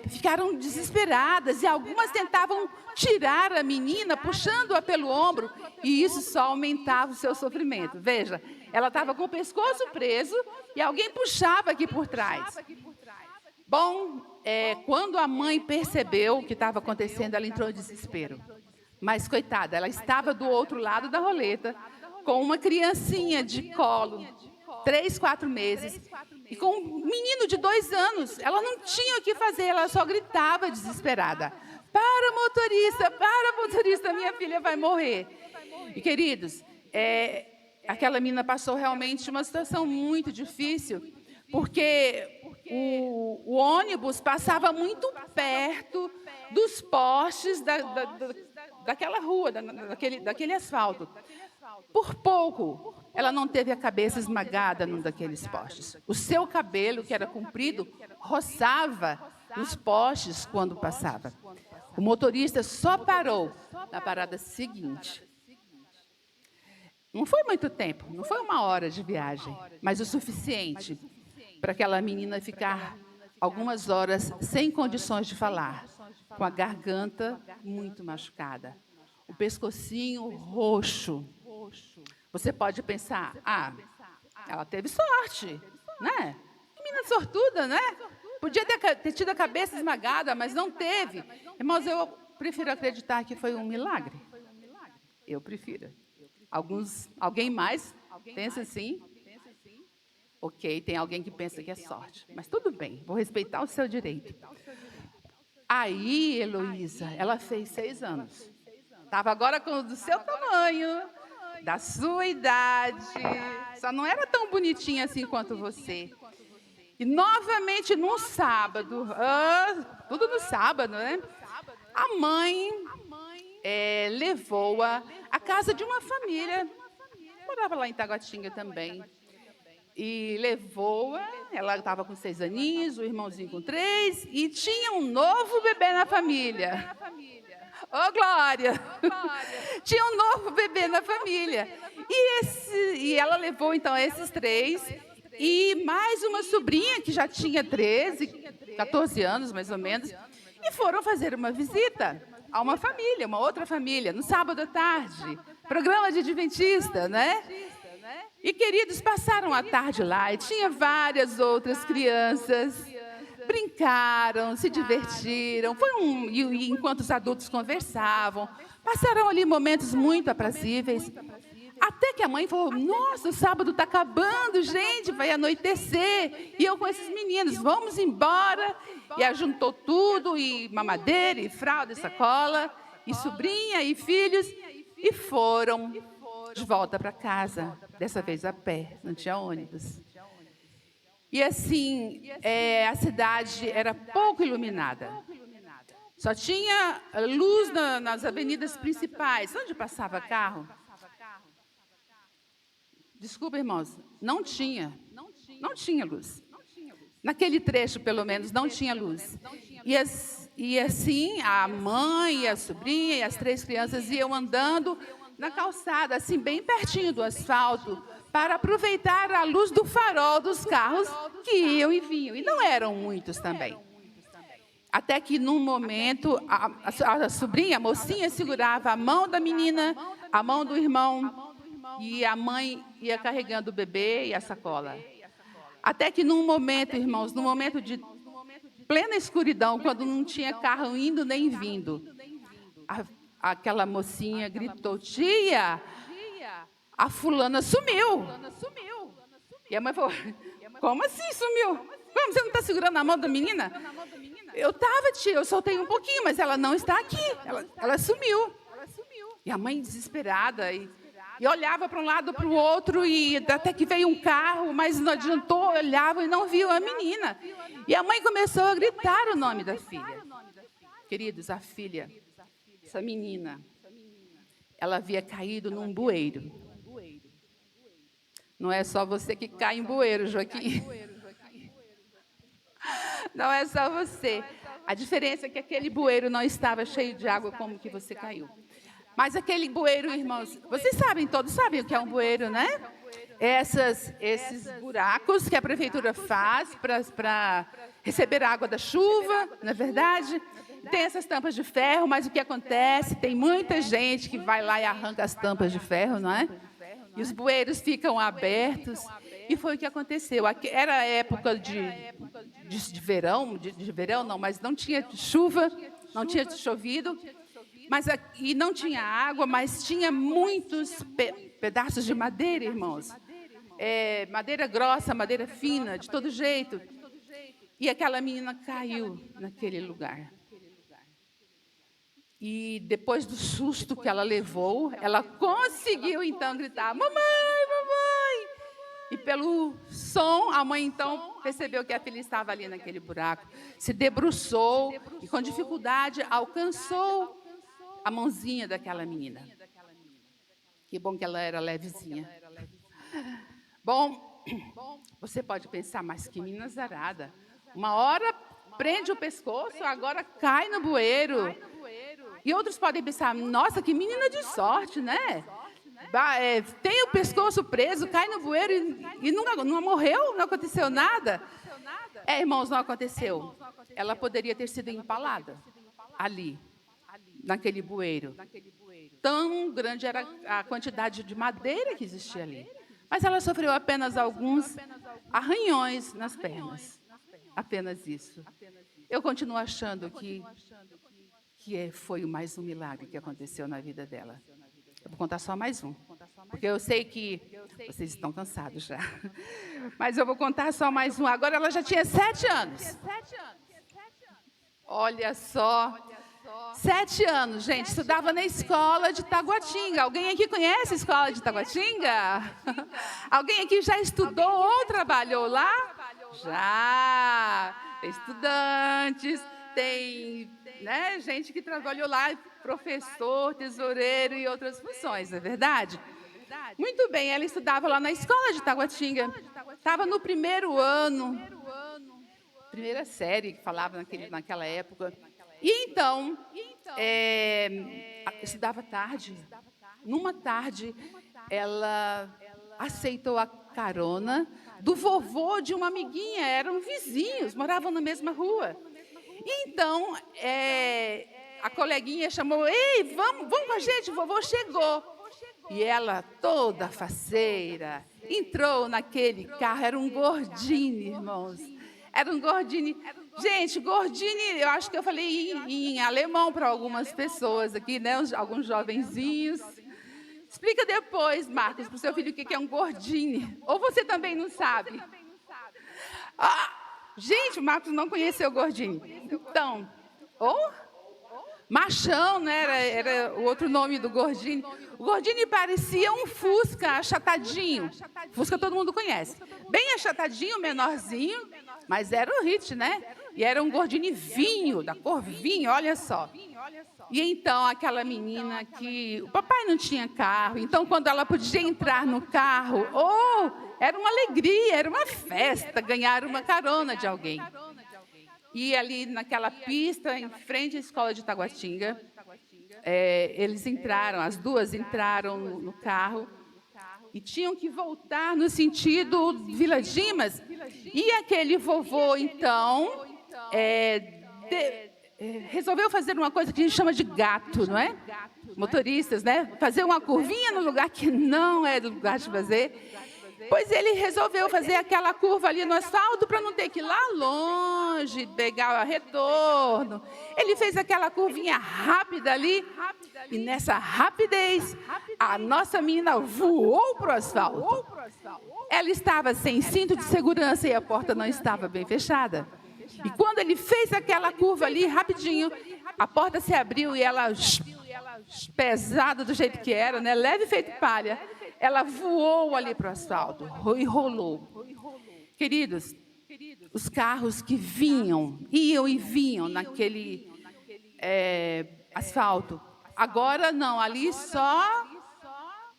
ficaram desesperadas. E algumas tentavam tirar a menina, puxando-a pelo ombro. E isso só aumentava o seu sofrimento. Veja, ela estava com o pescoço preso e alguém puxava aqui por trás. Bom, quando a mãe percebeu o que estava acontecendo, ela entrou em desespero. Mas, coitada, ela estava do outro lado da roleta, com uma criancinha de colo, 3, 4 meses, e com um menino de 2 anos. Ela não tinha o que fazer, ela só gritava desesperada: para, motorista, minha filha vai morrer. E, queridos, aquela menina passou realmente uma situação muito difícil, porque o ônibus passava muito perto dos postes daquela rua, daquele asfalto. Por pouco, ela não teve a cabeça esmagada num daqueles postes. O seu cabelo, que era comprido, roçava nos postes quando passava. O motorista só parou na parada seguinte. Não foi muito tempo, não foi 1 hora de viagem, mas o suficiente para aquela menina ficar algumas horas sem condições de falar, com a garganta muito machucada, o pescocinho roxo. Você pode pensar: ela teve sorte, né? Que menina sortuda, né? Podia ter tido a cabeça esmagada, mas não teve. Irmãos, eu prefiro acreditar que foi um milagre. Eu prefiro. Alguém mais pensa assim? Ok, tem alguém que pensa que é sorte. Mas tudo bem, vou respeitar o seu direito. Aí, Heloísa, ela fez 6 anos. Estava agora do seu tamanho, da sua idade. Só não era tão bonitinha assim quanto você. E novamente, num sábado, tudo no sábado, né? A mãe levou-a à casa de uma família. Morava lá em Taguatinga também. E levou-a, ela estava com 6 aninhos, o irmãozinho com 3, e tinha um novo bebê na família. Oh, glória! Tinha um novo bebê na família. E ela levou, então, esses 3, e mais uma sobrinha, que já tinha 13, 14 anos, mais ou menos, e foram fazer uma visita a uma família, uma outra família, no sábado à tarde. Programa de adventista, né? E, queridos, passaram a tarde lá e tinha várias outras crianças. Brincaram, se divertiram. E enquanto os adultos conversavam, passaram ali momentos muito aprazíveis. Até que a mãe falou: nossa, o sábado está acabando, gente, vai anoitecer. E eu com esses meninos, vamos embora. E ajuntou tudo, e mamadeira, e fralda, e sacola, e sobrinha, e filhos, e foram de volta para casa, dessa vez a pé, não tinha ônibus. E assim, a cidade era pouco iluminada. Só tinha luz nas avenidas principais, onde passava carro. Desculpa, irmãos, não tinha luz. Naquele trecho, pelo menos, não tinha luz. E assim, a mãe, a sobrinha e as 3 crianças iam andando na calçada, assim, bem pertinho do asfalto, para aproveitar a luz do farol dos carros que iam e vinham. E não eram muitos também. Até que, num momento, a sobrinha, a mocinha, segurava a mão da menina, a mão do irmão, e a mãe ia carregando o bebê e a sacola. Até que, num momento, irmãos, num momento de plena escuridão, quando não tinha carro indo nem vindo, aquela mocinha gritou: tia, a fulana sumiu. E a mãe falou: como assim sumiu? Como, você não está segurando a mão da menina? Eu estava, tia, eu soltei um pouquinho, mas ela não está aqui. Ela sumiu. E a mãe desesperada, E olhava para um lado, para o outro, e até que veio um carro, mas não adiantou, olhava e não viu a menina. E a mãe começou a gritar o nome da filha. Queridos, a filha, essa menina, ela havia caído num bueiro. Não é só você que cai em bueiro, Joaquim. Não é só você. A diferença é que aquele bueiro não estava cheio de água como que você caiu. Mas aquele bueiro, irmãos, vocês sabem, todos sabem o que é um bueiro, né? Esses buracos que a prefeitura faz para receber a água da chuva, não é verdade? Tem essas tampas de ferro, mas o que acontece? Tem muita gente que vai lá e arranca as tampas de ferro, não é? E os bueiros ficam abertos. E foi o que aconteceu. Era época de verão, verão não, mas não tinha chuva, não tinha chovido. E não tinha água, mas tinha muitos pedaços de madeira, irmãos. Madeira grossa, madeira fina, de todo jeito. E aquela menina caiu naquele lugar. E depois do susto que ela levou, ela conseguiu então gritar: mamãe, mamãe! E pelo som, a mãe então percebeu que a filha estava ali naquele buraco. Se debruçou e com dificuldade alcançou a mãozinha daquela menina. Que bom que ela era levezinha. Bom, você pode pensar, mas que menina zarada. Uma hora prende o pescoço, agora cai no bueiro. E outros podem pensar, nossa, que menina de sorte, né? Tem o pescoço preso, cai no bueiro e não morreu, não aconteceu nada. Irmãos, não aconteceu. Ela poderia ter sido empalada ali, naquele bueiro. Tão grande era a quantidade de madeira que existia ali. Mas ela sofreu apenas alguns arranhões nas pernas. Apenas isso. Eu continuo achando que foi mais um milagre que aconteceu na vida dela. Eu vou contar só mais um, porque eu sei que vocês estão cansados já. Mas eu vou contar só mais um. Agora ela já tinha 7 anos. Olha só. 7 anos, gente. Estudava na escola de Taguatinga. Alguém aqui conhece a escola de Taguatinga? Alguém aqui já estudou ou trabalhou lá? Já. Tem estudantes, tem gente que trabalhou lá, professor, tesoureiro e outras funções, não é verdade? Muito bem, ela estudava lá na escola de Taguatinga. Estava no primeiro ano, primeira série, que falava naquela época. E então, estudava tarde. Numa tarde, ela aceitou a carona do vovô de uma amiguinha. Eram vizinhos, moravam na mesma rua. E então, a coleguinha chamou: ei, vamos com a gente, o vovô chegou. E ela, toda faceira, entrou naquele carro. Era um Gordini, irmãos. Era um Gordini. Gente, Gordini, eu acho que eu falei em alemão para algumas pessoas aqui, né? Alguns jovenzinhos. Explica depois, Marcos, para o seu filho o que é um Gordini. Ou você também não sabe? Gente, o Marcos não conheceu o Gordini. Então, machão, né? Era o outro nome do Gordini. O Gordini parecia um Fusca achatadinho. Fusca todo mundo conhece. Bem achatadinho, menorzinho, mas era um hit, né? E era um Gordini vinho, da cor vinho, olha só. E então, aquela menina que... O papai não tinha carro, então quando ela podia entrar no carro, era uma alegria, era uma festa, ganhar uma carona de alguém. E ali naquela pista, em frente à escola de Taguatinga, eles entraram, as duas entraram no carro e tinham que voltar no sentido Vila Dimas. E aquele vovô, então, resolveu fazer uma coisa que a gente chama de gato, não é? Motoristas, né? Fazer uma curvinha no lugar que não é do lugar de fazer. Pois ele resolveu fazer aquela curva ali no asfalto para não ter que ir lá longe, pegar o retorno. Ele fez aquela curvinha rápida ali, e nessa rapidez, a nossa menina voou para o asfalto. Ela estava sem cinto de segurança e a porta não estava bem fechada. E quando ele fez aquela curva ali, rapidinho, a porta se abriu e ela pesada do jeito que era, né? Leve feito palha, ela voou ali para o asfalto e rolou. Queridos, os carros que iam e vinham naquele asfalto, agora não, ali só,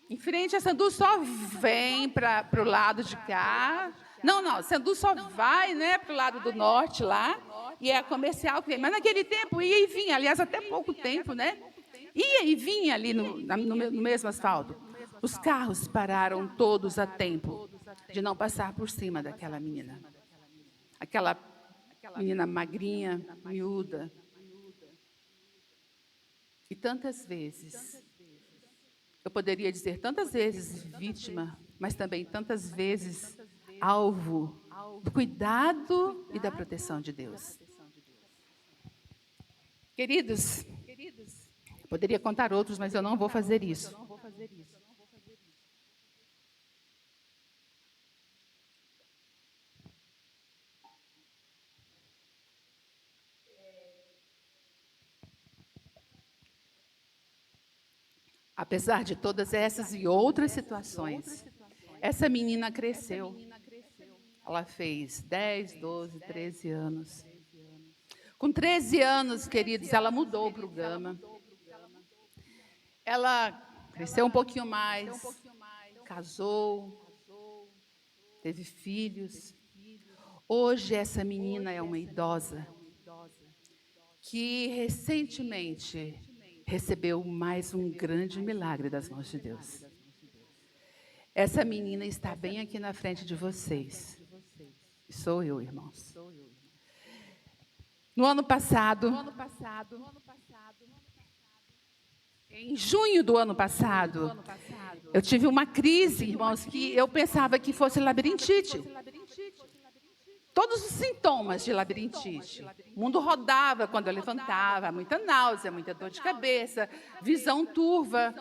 em frente a Sandu só vem para o lado de cá. Não, Sandu só vai, né, para o lado do norte lá, e é a comercial que vem. Mas naquele tempo ia e vinha, aliás, até pouco tempo, né? Ia e vinha ali no mesmo asfalto. Os carros pararam todos a tempo de não passar por cima daquela menina. Aquela menina magrinha, miúda. E tantas vezes, eu poderia dizer tantas vezes vítima, mas também tantas vezes alvo do cuidado e da proteção de Deus. Queridos, eu poderia contar outros, mas eu não vou fazer isso. Apesar de todas essas e outras situações, essa menina cresceu. Ela fez 10, 12, 13 anos. Com 13 anos, queridos, ela mudou para o Gama. Ela cresceu um pouquinho mais, casou, teve filhos. Hoje, essa menina é uma idosa que recentemente recebeu mais um grande milagre das mãos de Deus. Essa menina está bem aqui na frente de vocês. Sou eu, irmãos. No ano passado, em junho do ano passado, eu tive uma crise, irmãos, que eu pensava que fosse labirintite. Todos os sintomas de labirintite. O mundo rodava quando eu levantava, muita náusea, muita dor de cabeça, visão turva,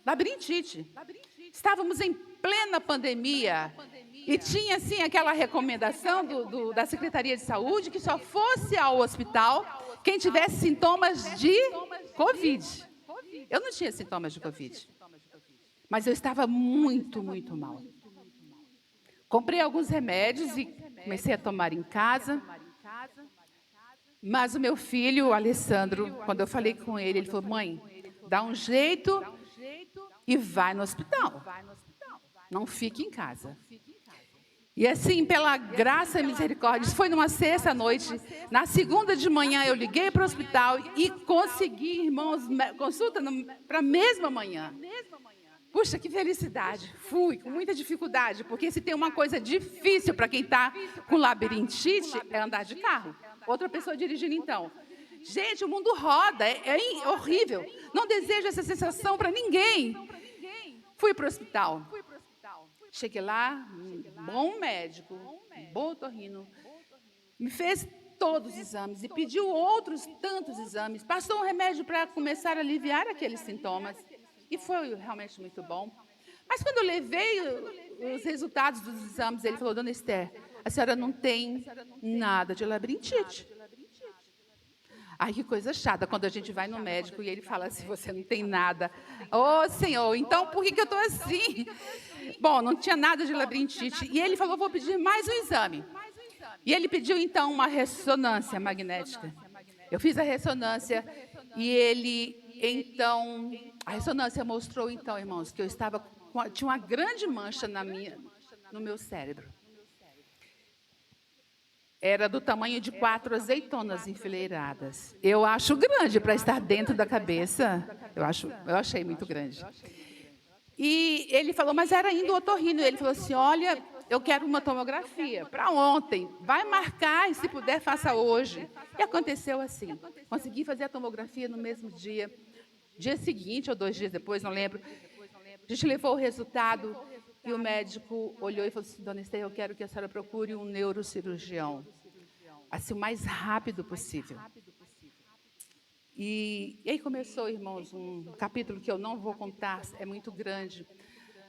labirintite. Estávamos em plena pandemia e tinha, assim, aquela recomendação da Secretaria de Saúde que só fosse ao hospital quem tivesse sintomas de Covid. Eu não tinha sintomas de Covid, mas eu estava muito, muito mal. Comprei alguns remédios e comecei a tomar em casa. Mas o meu filho, o Alessandro, quando eu falei com ele, ele falou: mãe, dá um jeito e vai no hospital. Não fique em casa. E assim, pela graça e misericórdia, isso foi numa sexta-noite. Na segunda de manhã, eu liguei para o hospital e consegui, irmãos, consulta para a mesma manhã. Puxa, que felicidade. Fui, com muita dificuldade, porque se tem uma coisa difícil para quem está com labirintite, é andar de carro. Outra pessoa dirigindo, então. Gente, o mundo roda, é horrível. Não desejo essa sensação para ninguém. Fui para o hospital. Cheguei lá, um bom médico, um bom otorrino, me fez todos os exames e pediu outros tantos exames. Passou um remédio para começar a aliviar aqueles sintomas. E foi realmente muito bom. Mas quando eu levei os resultados dos exames, ele falou: dona Esther, a senhora não tem nada de labirintite. Ai, que coisa chata quando a gente vai no médico e ele fala assim: você não tem nada. Ô, senhor, então por que eu estou assim? Bom, não tinha nada de labirintite. E ele falou: vou pedir mais um exame. E ele pediu, então, uma ressonância magnética. Eu fiz a ressonância e ele, então... A ressonância mostrou, então, irmãos, que eu tinha uma grande mancha no meu cérebro. Era do tamanho de 4 azeitonas enfileiradas. Eu acho grande para estar dentro da cabeça. Eu achei muito grande. E ele falou: mas era ainda o otorrino. Ele falou assim: olha, eu quero uma tomografia para ontem. Vai marcar e, se puder, faça hoje. E aconteceu assim. Consegui fazer a tomografia no mesmo dia. Dia seguinte ou 2 dias depois, não lembro, a gente levou o resultado e o médico olhou e falou assim: dona Esther, eu quero que a senhora procure um neurocirurgião, assim, o mais rápido possível. E aí começou, irmãos, um capítulo que eu não vou contar, é muito grande.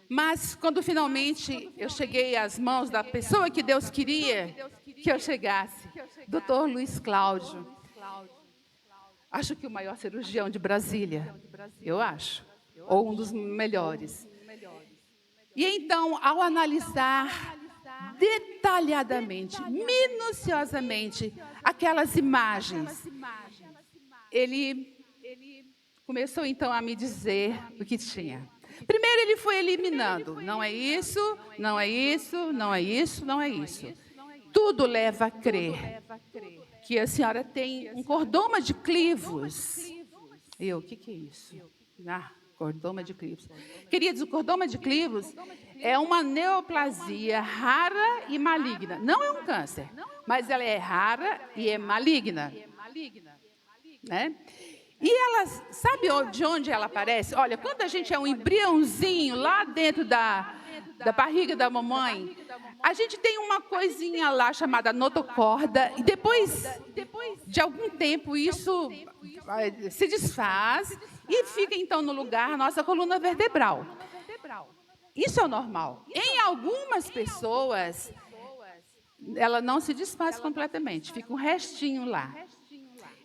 Mas, quando finalmente eu cheguei às mãos da pessoa que Deus queria que eu chegasse, Dr. Luiz Cláudio, acho que o maior cirurgião de Brasília, eu acho, ou um dos melhores. E então, ao analisar detalhadamente, minuciosamente, aquelas imagens, ele começou então a me dizer o que tinha. Primeiro ele foi eliminando, não é isso, não é isso, não é isso, não é isso. Tudo leva a crer que a senhora tem um cordoma de clivos. O que é isso? Cordoma de clivos. Queridos, o cordoma de clivos é uma neoplasia rara e maligna. Não é um câncer, mas ela é rara e é maligna. Né? E ela, sabe de onde ela aparece? Olha, quando a gente é um embriãozinho lá dentro da barriga da mamãe, a gente tem uma coisinha lá chamada notocorda, e depois de algum tempo isso se desfaz e fica então no lugar a nossa coluna vertebral. Isso é o normal. Em algumas pessoas, ela não se desfaz completamente, fica um restinho lá.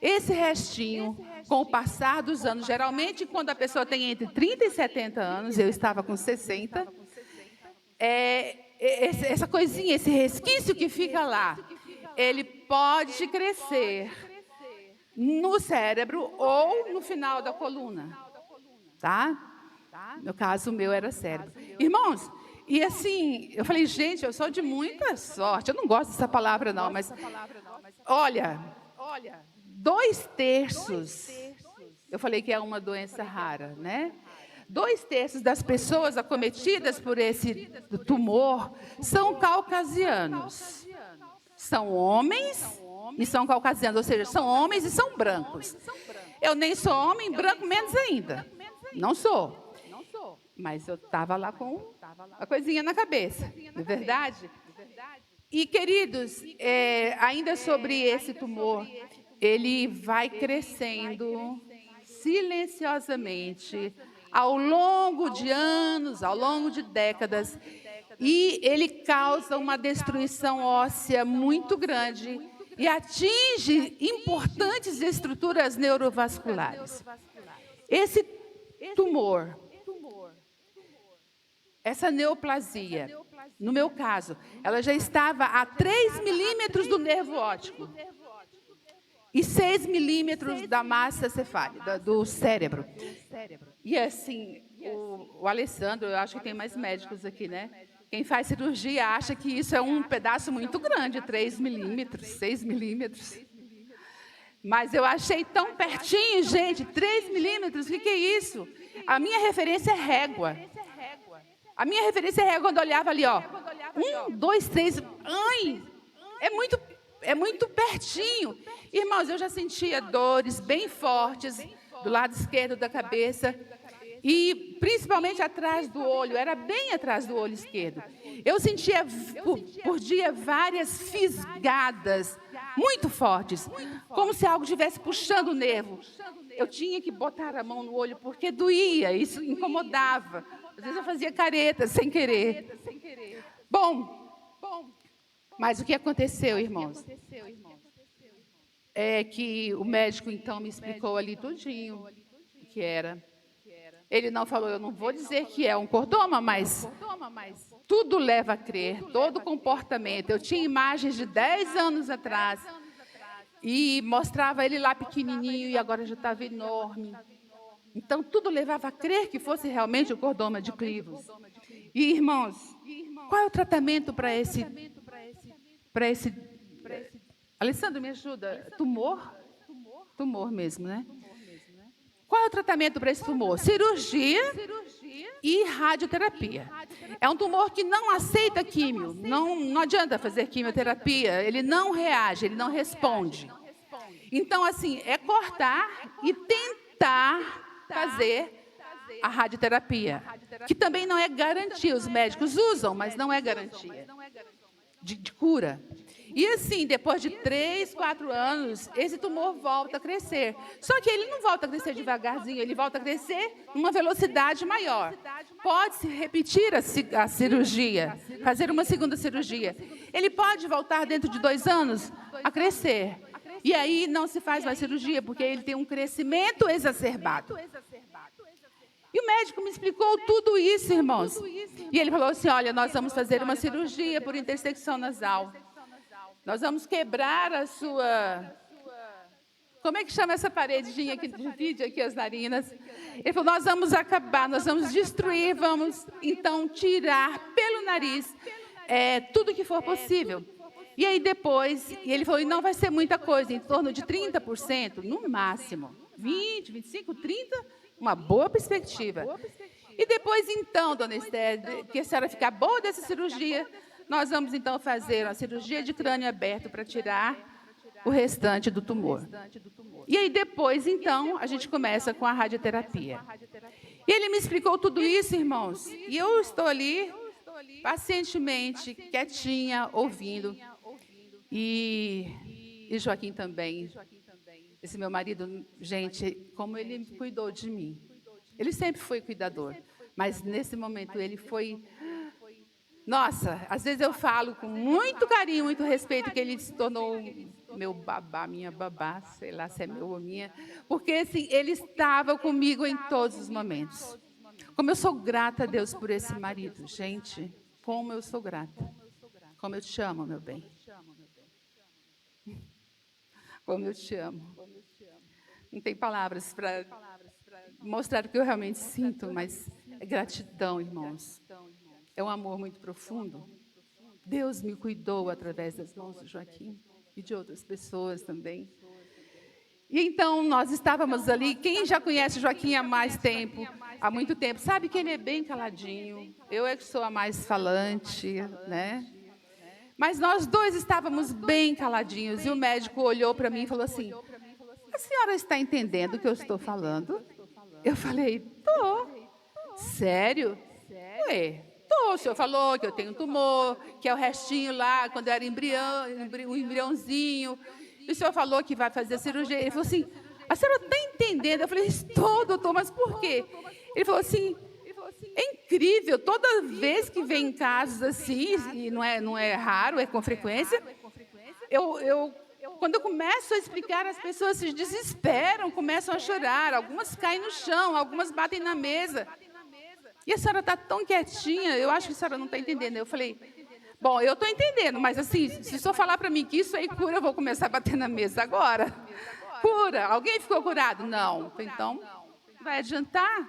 Esse restinho, com o passar dos anos, geralmente quando a pessoa tem entre 30 e 70 anos, eu estava com 60, essa coisinha, esse resquício que fica lá, ele pode crescer no cérebro ou no final da coluna, tá? No caso, o meu era cérebro. Irmãos, e assim, eu falei, gente, eu sou de muita sorte, eu não gosto dessa palavra não, mas olha, 2/3, eu falei que é uma doença rara, né? 2/3 das pessoas acometidas por esse tumor são caucasianos. São homens e são caucasianos, ou seja, são homens e são brancos. Eu nem sou homem, branco menos ainda. Não sou. Mas eu estava lá com a coisinha na cabeça, não é verdade? E, queridos, ainda sobre esse tumor, ele vai crescendo silenciosamente ao longo de anos, ao longo de décadas, e ele causa uma destruição óssea muito grande e atinge importantes estruturas neurovasculares. Esse tumor, essa neoplasia, no meu caso, ela já estava a 3 milímetros do nervo óptico e 6 milímetros da massa cefálica, do cérebro. E assim, o Alessandro, eu acho que tem mais médicos aqui, né? Quem faz cirurgia acha que isso é um pedaço muito grande, 3 milímetros, 6 milímetros. Mas eu achei tão pertinho, gente, 3 milímetros, o que é isso? A minha referência é régua. A minha referência é régua quando eu olhava ali, ó. 1, 2, 3, ai, é muito pertinho. Irmãos, eu já sentia dores bem fortes do lado esquerdo da cabeça e principalmente atrás do olho, era bem atrás do olho esquerdo. Eu sentia por dia várias fisgadas muito fortes, como se algo estivesse puxando o nervo. Eu tinha que botar a mão no olho porque doía, isso incomodava. Às vezes eu fazia careta sem querer. Bom, mas o que aconteceu, irmãos? É que o médico, então, me explicou ali tudinho o que era. Ele não falou, eu não vou dizer que é um cordoma, mas tudo leva a crer, todo comportamento. Eu tinha imagens de 10 anos atrás e mostrava ele lá pequenininho e agora já estava enorme. Então, tudo levava a crer que fosse realmente o cordoma de clivos. E, irmãos, qual é o tratamento para esse... Alessandro, me ajuda. Tumor? Tumor mesmo, né? Qual é o tratamento para esse tumor? Cirurgia e radioterapia. É um tumor que não aceita químio. Não adianta fazer quimioterapia. Ele não reage, ele não responde. Então, assim, é cortar e tentar fazer a radioterapia, que também não é garantia. Os médicos usam, mas não é garantia de cura. E assim, depois de 3, 4 anos, esse tumor volta a crescer. Só que ele não volta a crescer devagarzinho, ele volta a crescer numa velocidade maior. Pode-se repetir a cirurgia, fazer uma segunda cirurgia. Ele pode voltar dentro de 2 anos a crescer. E aí não se faz mais cirurgia, porque ele tem um crescimento exacerbado. E o médico me explicou tudo isso, irmãos. E ele falou assim, olha, nós vamos fazer uma cirurgia por intersecção nasal. Nós vamos quebrar a sua... Como é que chama essa paredinha que divide aqui as narinas? Ele falou, nós vamos acabar, nós vamos destruir, vamos então tirar pelo nariz tudo que for possível. E aí depois, e ele falou, e não vai ser muita coisa, em torno de 30%, no máximo. 20, 25, 30, uma boa perspectiva. E depois então, dona Esther, que a senhora ficar boa dessa cirurgia, nós vamos então fazer uma cirurgia de crânio aberto para tirar o restante do tumor. E aí depois, então, a gente começa com a radioterapia. E ele me explicou tudo isso, irmãos, e eu estou ali, pacientemente, quietinha, ouvindo. E Joaquim também. Esse meu marido, gente, como ele cuidou de mim. Ele sempre foi cuidador, mas nesse momento ele foi... Nossa, às vezes eu falo com muito carinho, muito respeito, que ele se tornou meu babá, minha babá, sei lá se é meu ou minha, porque assim, ele estava comigo em todos os momentos. Como eu sou grata a Deus por esse marido, gente, como eu sou grata. Como eu te amo, meu bem. Como eu te amo. Não tem palavras para mostrar o que eu realmente sinto, mas é gratidão, irmãos. É um amor muito profundo. Deus me cuidou através das mãos do Joaquim e de outras pessoas também. E então nós estávamos ali. Quem já conhece o Joaquim há mais tempo, há muito tempo, sabe que ele é bem caladinho. Eu é que sou a mais falante, né? Mas nós dois estávamos bem caladinhos. E o médico olhou para mim e falou assim: a senhora está entendendo o que eu estou falando? Eu falei: tô. Sério? Ué. O senhor falou que eu tenho um tumor, que é o restinho lá, quando eu era embrião, um embriãozinho. E o senhor falou que vai fazer a cirurgia. Ele falou assim, a senhora está entendendo? Eu falei, estou, doutor, mas por quê? Ele falou assim, é incrível, toda vez que vem casos assim, e não é raro, é com frequência, quando eu começo a explicar, as pessoas se desesperam, começam a chorar, algumas caem no chão, algumas batem na mesa. E a senhora está tão quietinha, eu acho que a senhora não está entendendo. Eu falei, bom, eu estou entendendo, mas assim, se o senhor falar para mim que isso aí cura, eu vou começar a bater na mesa agora. Cura? Alguém ficou curado? Não. Então, vai adiantar?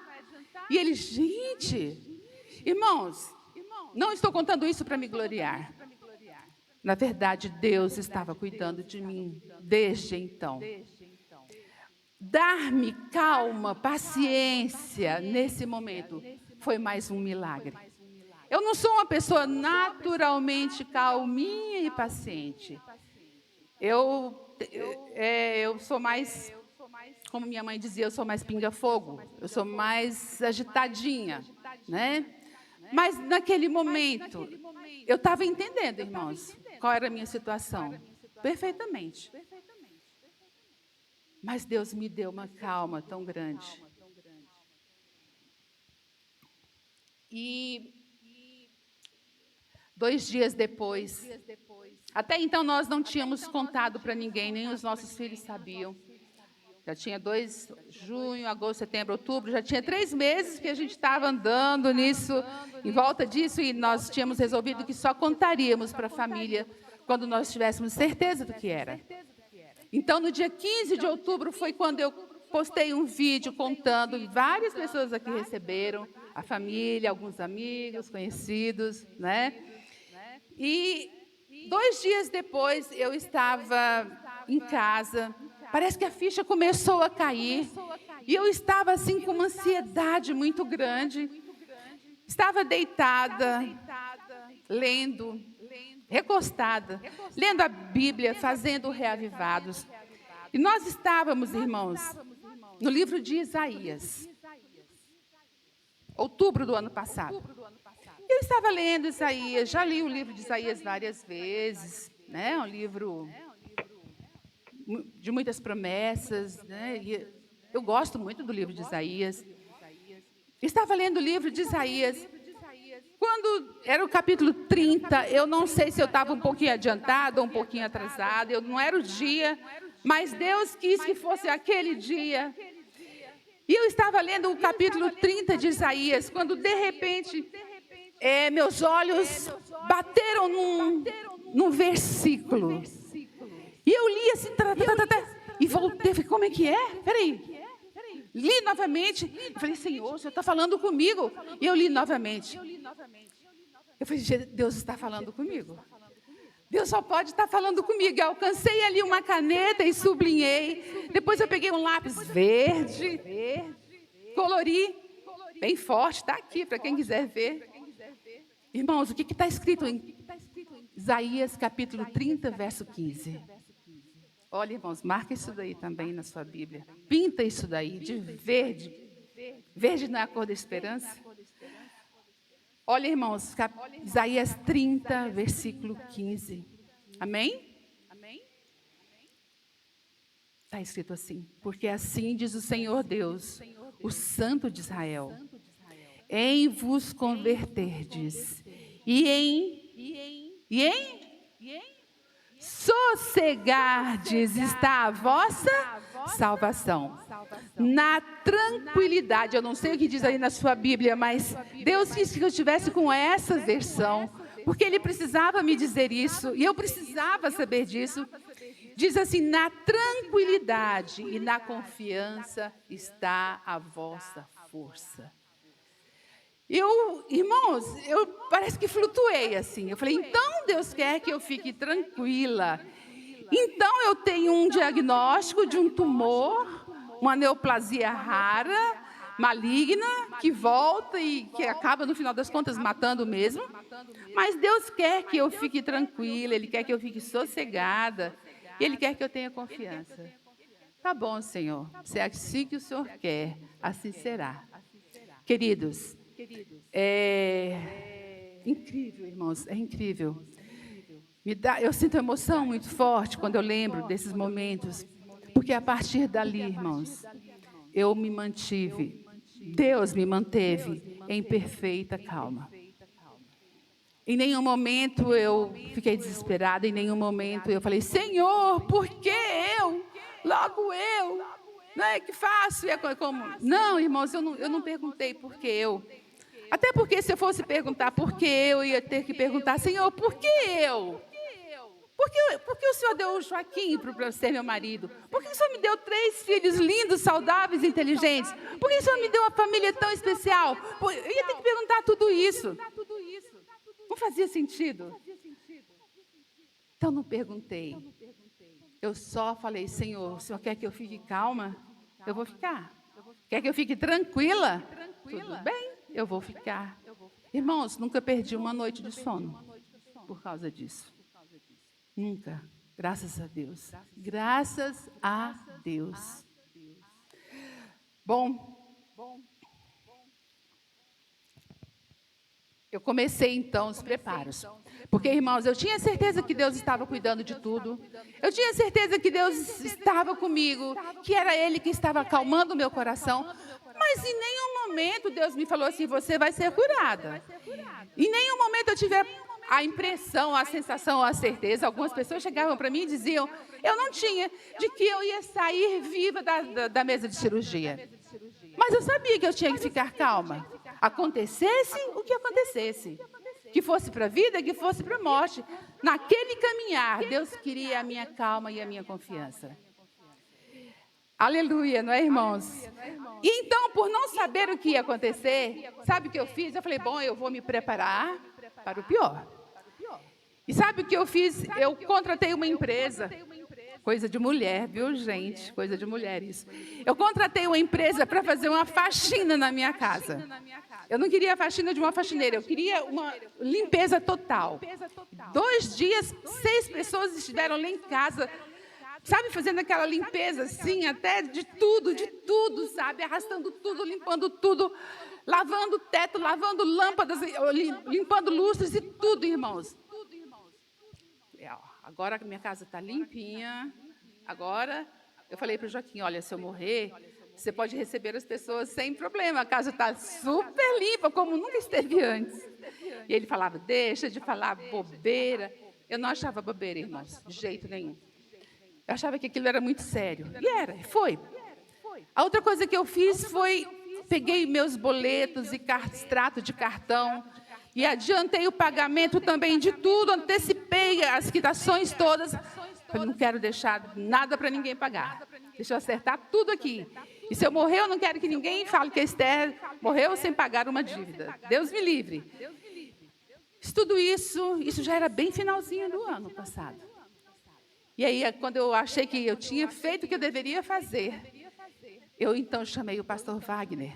E ele, gente, irmãos, não estou contando isso para me gloriar. Na verdade, Deus estava cuidando de mim desde então. Dar-me calma, paciência nesse momento foi mais um milagre. Eu não sou uma pessoa naturalmente calminha e paciente. Eu sou mais, como minha mãe dizia, eu sou mais pinga-fogo. Eu sou mais agitadinha, né? Mas naquele momento, eu estava entendendo, irmãos, qual era a minha situação. Perfeitamente. Mas Deus me deu uma calma tão grande. E 2 dias depois, até então nós não tínhamos contado para ninguém, nem os nossos filhos sabiam. Já tinha junho, agosto, setembro, outubro, já tinha 3 meses que a gente estava andando nisso, em volta disso, e nós tínhamos resolvido que só contaríamos para a família quando nós tivéssemos certeza do que era. Então, no dia 15 de outubro foi quando eu postei um vídeo contando, e várias pessoas aqui receberam, a família, alguns amigos, conhecidos, né? E 2 dias depois eu estava em casa, parece que a ficha começou a cair, e eu estava assim com uma ansiedade muito grande. Estava deitada, lendo, recostada, lendo a Bíblia, fazendo reavivados. E nós estávamos, irmãos, no livro de Isaías, outubro do ano passado. Eu estava lendo Isaías, já li o livro de Isaías várias vezes, né? Um livro de muitas promessas, né? E eu gosto muito do livro de Isaías. Estava lendo o livro de Isaías. Quando era o capítulo 30, eu não sei se eu estava um pouquinho adiantada ou um pouquinho atrasada, não era o dia, Mas Deus quis que fosse aquele dia. E eu estava lendo o capítulo 30 de Isaías, quando de repente meus olhos bateram num versículo. E eu li assim, e voltei, falei, como é que é? Peraí. Li novamente, eu falei, Senhor, o Senhor está falando comigo. E eu li novamente. Eu falei, Deus está falando comigo. Deus só pode estar falando comigo. Eu alcancei ali uma caneta e sublinhei. Depois eu peguei um lápis verde, colori, bem forte, está aqui para quem quiser ver. Irmãos, o que está escrito em Isaías capítulo 30, verso 15? Olha, irmãos, marca isso daí também na sua Bíblia. Pinta isso daí de verde. Verde não é a cor da esperança? Olha, irmãos, Isaías 30, versículo 15. Amém? Está escrito assim. Porque assim diz o Senhor Deus, o Santo de Israel. Em vos converterdes e em sossegardes está a vossa salvação. Na tranquilidade, eu não sei o que diz aí na sua Bíblia, mas Deus quis que eu estivesse com essa versão, porque Ele precisava me dizer isso, e eu precisava saber disso. Diz assim, na tranquilidade e na confiança está a vossa força. Irmãos, parece que flutuei assim. Eu falei, então Deus quer que eu fique tranquila. Então eu tenho um diagnóstico de um tumor, uma neoplasia rara, maligna, que volta e que acaba, no final das contas, matando mesmo. Mas Deus quer que eu fique tranquila, Ele quer que eu fique sossegada, Ele quer que eu tenha confiança. Tá bom, Senhor, se é assim que o Senhor quer, assim será. Queridos, é incrível, irmãos, é incrível. Eu sinto emoção muito forte quando eu lembro desses momentos, porque a partir dali, irmãos, eu me mantive, Deus me manteve em perfeita calma. Em nenhum momento eu fiquei desesperada, em nenhum momento eu falei, Senhor, por que eu? Logo eu? Não é que faço? Não, irmãos, eu não perguntei por que eu. Até porque se eu fosse perguntar por que eu ia ter que perguntar, Senhor, por que eu? Por que o Senhor deu o Joaquim para ser meu marido? Por que o Senhor me deu 3 filhos lindos, saudáveis, inteligentes? Por que o Senhor me deu uma família tão especial? Eu ia ter que perguntar tudo isso. Não fazia sentido. Então não perguntei. Eu só falei, Senhor, o Senhor quer que eu fique calma? Eu vou ficar. Quer que eu fique tranquila? Tudo bem, eu vou ficar. Irmãos, nunca perdi uma noite de sono por causa disso. Nunca. Graças a Deus. Graças a Deus. Bom, eu comecei então os preparos. Porque, irmãos, eu tinha certeza que Deus estava cuidando de tudo. Eu tinha certeza que Deus estava comigo, que era Ele que estava acalmando o meu coração. Mas em nenhum momento Deus me falou assim, você vai ser curada. Em nenhum momento eu tive a impressão, a sensação, a certeza. Algumas pessoas chegavam para mim e diziam, eu não tinha, de que eu ia sair viva da mesa de cirurgia. Mas eu sabia que eu tinha que ficar calma. Acontecesse o que acontecesse. Que fosse para a vida, que fosse para a morte. Naquele caminhar, Deus queria a minha calma e a minha confiança. Aleluia, não é, irmãos? E então, por não saber o que ia acontecer, sabe o que eu fiz? Eu falei, bom, eu vou me preparar para o pior. E sabe o que eu fiz? Eu contratei uma empresa. Coisa de mulher, viu, gente? Coisa de mulher isso. Eu contratei uma empresa para fazer uma faxina na minha casa. Eu não queria a faxina de uma faxineira, eu queria uma limpeza total. 2 dias, 6 pessoas estiveram lá em casa, sabe, fazendo aquela limpeza assim, até de tudo, sabe? Arrastando tudo, limpando tudo, lavando o teto, lavando lâmpadas, limpando lustres e tudo, irmãos. Agora a minha casa está limpinha. Agora, eu falei para o Joaquim, olha, se eu morrer, você pode receber as pessoas sem problema. A casa está super limpa, como nunca esteve antes. E ele falava, deixa de falar bobeira. Eu não achava bobeira, irmãos, de jeito nenhum. Eu achava que aquilo era muito sério. E era, foi. A outra coisa que eu fiz foi, peguei meus boletos e extrato de cartão e adiantei o pagamento também de tudo, antecipei as quitações todas. Eu não quero deixar nada para ninguém pagar. Deixa eu acertar tudo aqui. E se eu morrer, eu não quero que ninguém fale que a Esther morreu sem pagar uma dívida. Deus me livre. Tudo isso já era bem finalzinho do ano passado. E aí, quando eu achei que eu tinha feito o que eu deveria fazer, eu então chamei o pastor Wagner,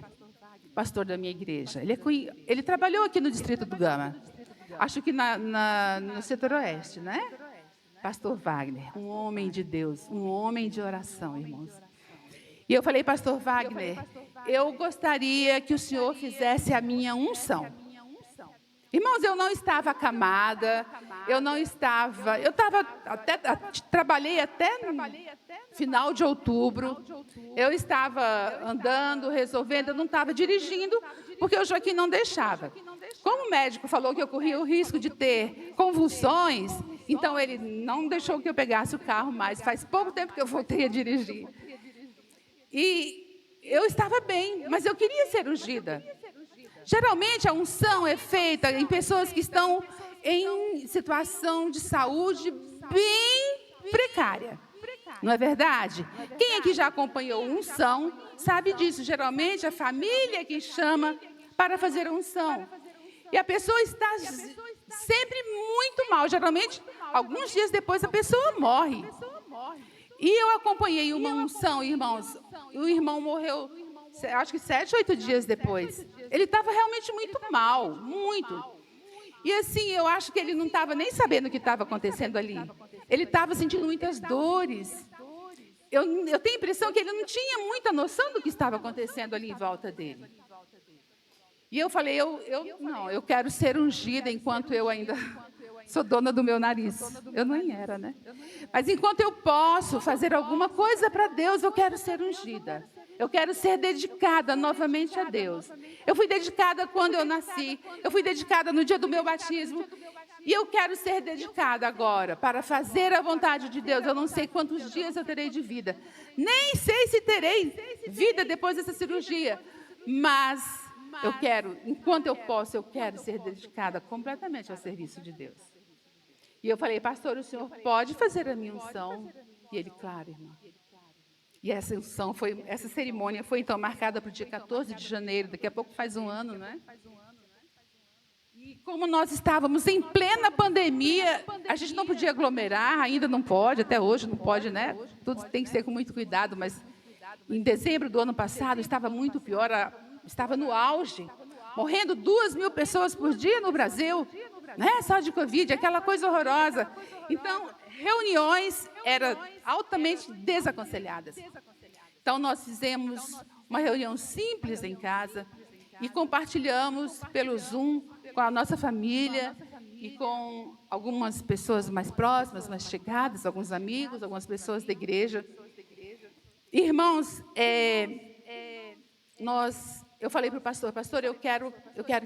pastor da minha igreja. Ele trabalhou aqui no Distrito do Gama, acho que no setor oeste, né? Pastor Wagner, um homem de Deus, um homem de oração, irmãos. E eu falei, pastor Wagner, eu gostaria que o senhor fizesse a minha unção. Irmãos, eu não estava acamada, eu trabalhei até final de outubro, eu estava andando, resolvendo, eu não estava dirigindo, porque o Joaquim não deixava. Como o médico falou que eu corria o risco de ter convulsões, então ele não deixou que eu pegasse o carro mais. Faz pouco tempo que eu voltei a dirigir. E eu estava bem, mas eu queria ser ungida. Geralmente, a unção é feita em pessoas que estão em situação de saúde bem precária. Não é verdade? Quem aqui já acompanhou unção sabe disso. Geralmente, a família é quem chama para fazer a unção. E a pessoa está sempre muito mal. Geralmente, alguns dias depois, a pessoa morre. E eu acompanhei uma unção, irmãos. O irmão morreu, acho que 7, 8 dias depois. Ele estava realmente muito mal, muito. E assim, eu acho que ele não estava nem sabendo o que estava acontecendo ali. Ele estava sentindo muitas dores. Eu tenho a impressão que ele não tinha muita noção do que estava acontecendo ali em volta dele. E eu falei, eu quero ser ungida enquanto eu ainda sou dona do meu nariz. Eu nem era, né? Mas enquanto eu posso fazer alguma coisa para Deus, eu quero ser ungida. Eu quero ser dedicada novamente a Deus. Eu fui dedicada quando eu nasci. Eu fui dedicada no dia do meu batismo. E eu quero ser dedicada agora para fazer a vontade de Deus. Eu não sei quantos dias eu terei de vida. Nem sei se terei vida depois dessa cirurgia. Mas eu quero, enquanto eu posso, eu quero ser dedicada completamente ao serviço de Deus. E eu falei, pastor, o senhor pode fazer a minha unção? E ele, claro, irmão. E essa unção essa cerimônia foi então marcada para o dia 14 de janeiro, daqui a pouco faz um ano, né? E como nós estávamos em plena pandemia, a gente não podia aglomerar, ainda não pode, até hoje não pode, né? Tudo tem que ser com muito cuidado, mas em dezembro do ano passado estava muito pior, estava no auge, morrendo 2.000 pessoas por dia no Brasil, né? Só de Covid, aquela coisa horrorosa. Então, reuniões eram altamente desaconselhadas. Então, nós fizemos uma reunião simples em casa e compartilhamos pelo Zoom com a nossa família e com algumas pessoas mais próximas, mais chegadas, alguns amigos, algumas pessoas da igreja. Irmãos, eu falei para o pastor, eu quero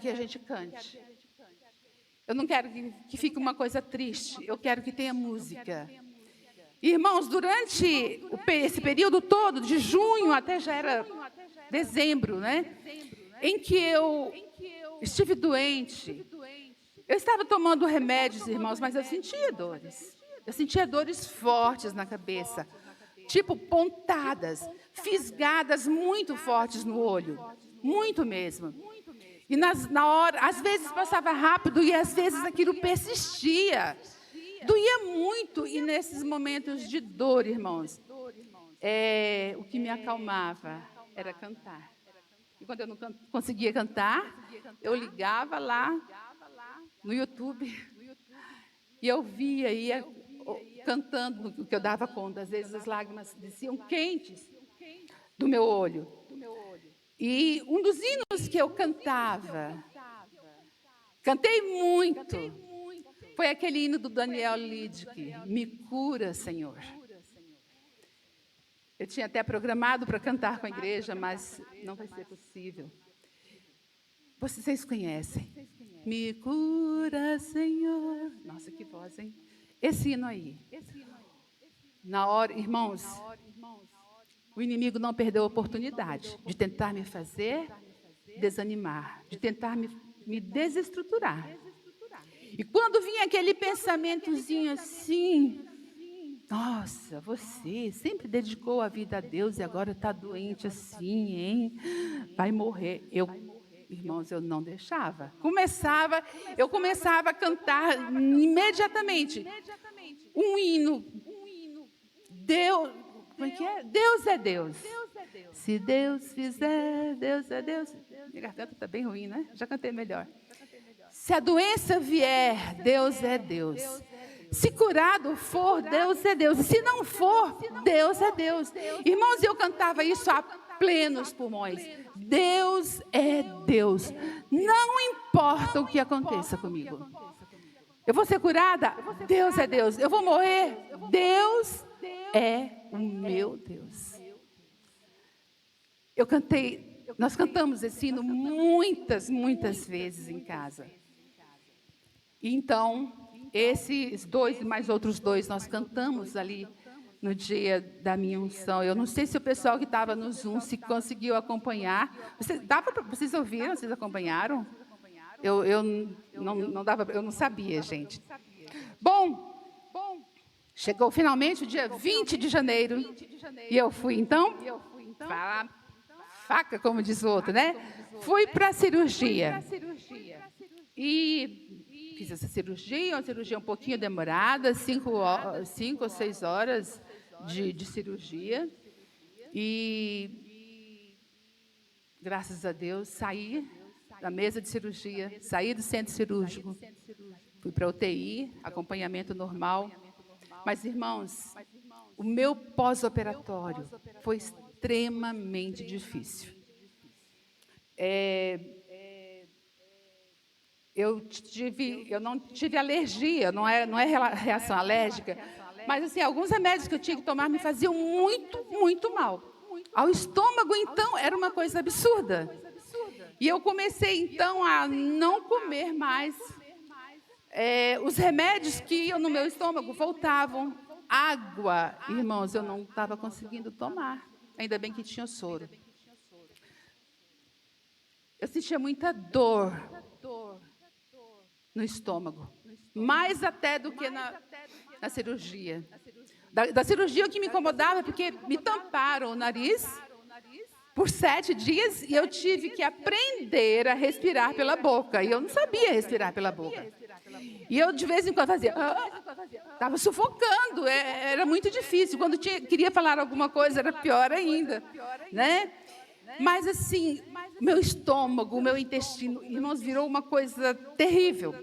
que a gente cante. Eu não quero que fique uma coisa triste, eu quero que tenha música. Irmãos, durante esse período todo, de junho até já era dezembro, né? Em que eu estive doente, eu estava tomando remédios, irmãos, mas eu sentia dores. Eu sentia dores fortes na cabeça, tipo pontadas, fisgadas muito fortes no olho, muito mesmo. E na hora, às vezes passava rápido e às vezes aquilo persistia. Doía muito e nesses momentos de dor, irmãos, o que me acalmava era cantar. E quando eu não conseguia cantar, eu ligava lá no YouTube e eu ia cantando o que eu dava conta. Às vezes as lágrimas desciam quentes do meu olho. E um dos hinos que eu cantava, cantei muito, foi aquele hino do Daniel Lidke, Me Cura, Senhor. Eu tinha até programado para cantar com a igreja, mas não vai ser possível. Vocês conhecem? Me cura, Senhor. Nossa, que voz, hein? Esse hino aí. Na hora, irmãos, o inimigo não perdeu a oportunidade de tentar me fazer desanimar, de tentar me desestruturar. E quando vinha aquele pensamentozinho assim, nossa, você sempre dedicou a vida a Deus e agora está doente assim, hein? Vai morrer. Irmãos, eu não deixava. Eu começava a cantar imediatamente um hino. Deus, como é que é? Deus é Deus. Se Deus fizer, Deus é Deus. Minha garganta está bem ruim, né? Já cantei melhor. Se a doença vier, Deus é Deus. Se curado for, Deus é Deus. E se não for, Deus é Deus. Irmãos, eu cantava isso a plenos pulmões. Deus é Deus. Não importa o que aconteça comigo. Eu vou ser curada? Deus é Deus. Eu vou morrer? Deus é o meu Deus. Nós cantamos esse hino muitas vezes em casa. E então, esses dois e mais outros dois, nós cantamos ali no dia da minha unção. Eu não sei se o pessoal que estava no Zoom se conseguiu acompanhar. Vocês ouviram? Vocês acompanharam? Eu não sabia, gente. Bom, chegou finalmente o dia 20 de janeiro. E eu fui, então, faca, como diz o outro, né? Fui para a cirurgia. E fiz essa cirurgia, uma cirurgia um pouquinho demorada, 5 ou 6 horas de cirurgia. E, graças a Deus, saí da mesa de cirurgia, saí do centro cirúrgico, fui para a UTI, acompanhamento normal. Mas, irmãos, o meu pós-operatório foi extremamente difícil. Eu não tive alergia, não é reação alérgica, mas assim, alguns remédios que eu tinha que tomar me faziam muito mal. Ao estômago, então, era uma coisa absurda. E eu comecei, então, a não comer mais. Os remédios que iam no meu estômago voltavam. Água, irmãos, eu não estava conseguindo tomar. Ainda bem que tinha soro. Eu sentia muita dor no estômago, mais até do que na cirurgia. Da cirurgia, o que me incomodava, porque me tamparam o nariz por 7 dias e eu tive que aprender a respirar pela boca. E eu não sabia respirar pela boca. E eu, de vez em quando, fazia... Estava sufocando, era muito difícil. Quando queria falar alguma coisa, era pior ainda, né? Mas, assim, meu estômago, meu intestino, irmãos, virou uma coisa terrível.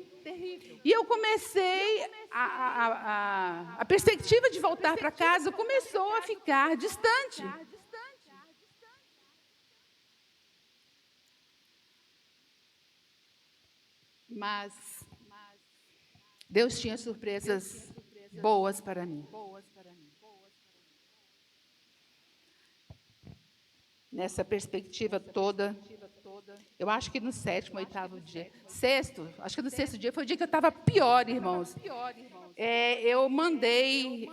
E eu comecei, a perspectiva de voltar para casa começou a ficar distante. Mas Deus tinha surpresas boas para mim. Nessa perspectiva toda, eu acho que no 7º, 8º dia, acho que no 6º dia foi o dia que eu estava pior, irmãos.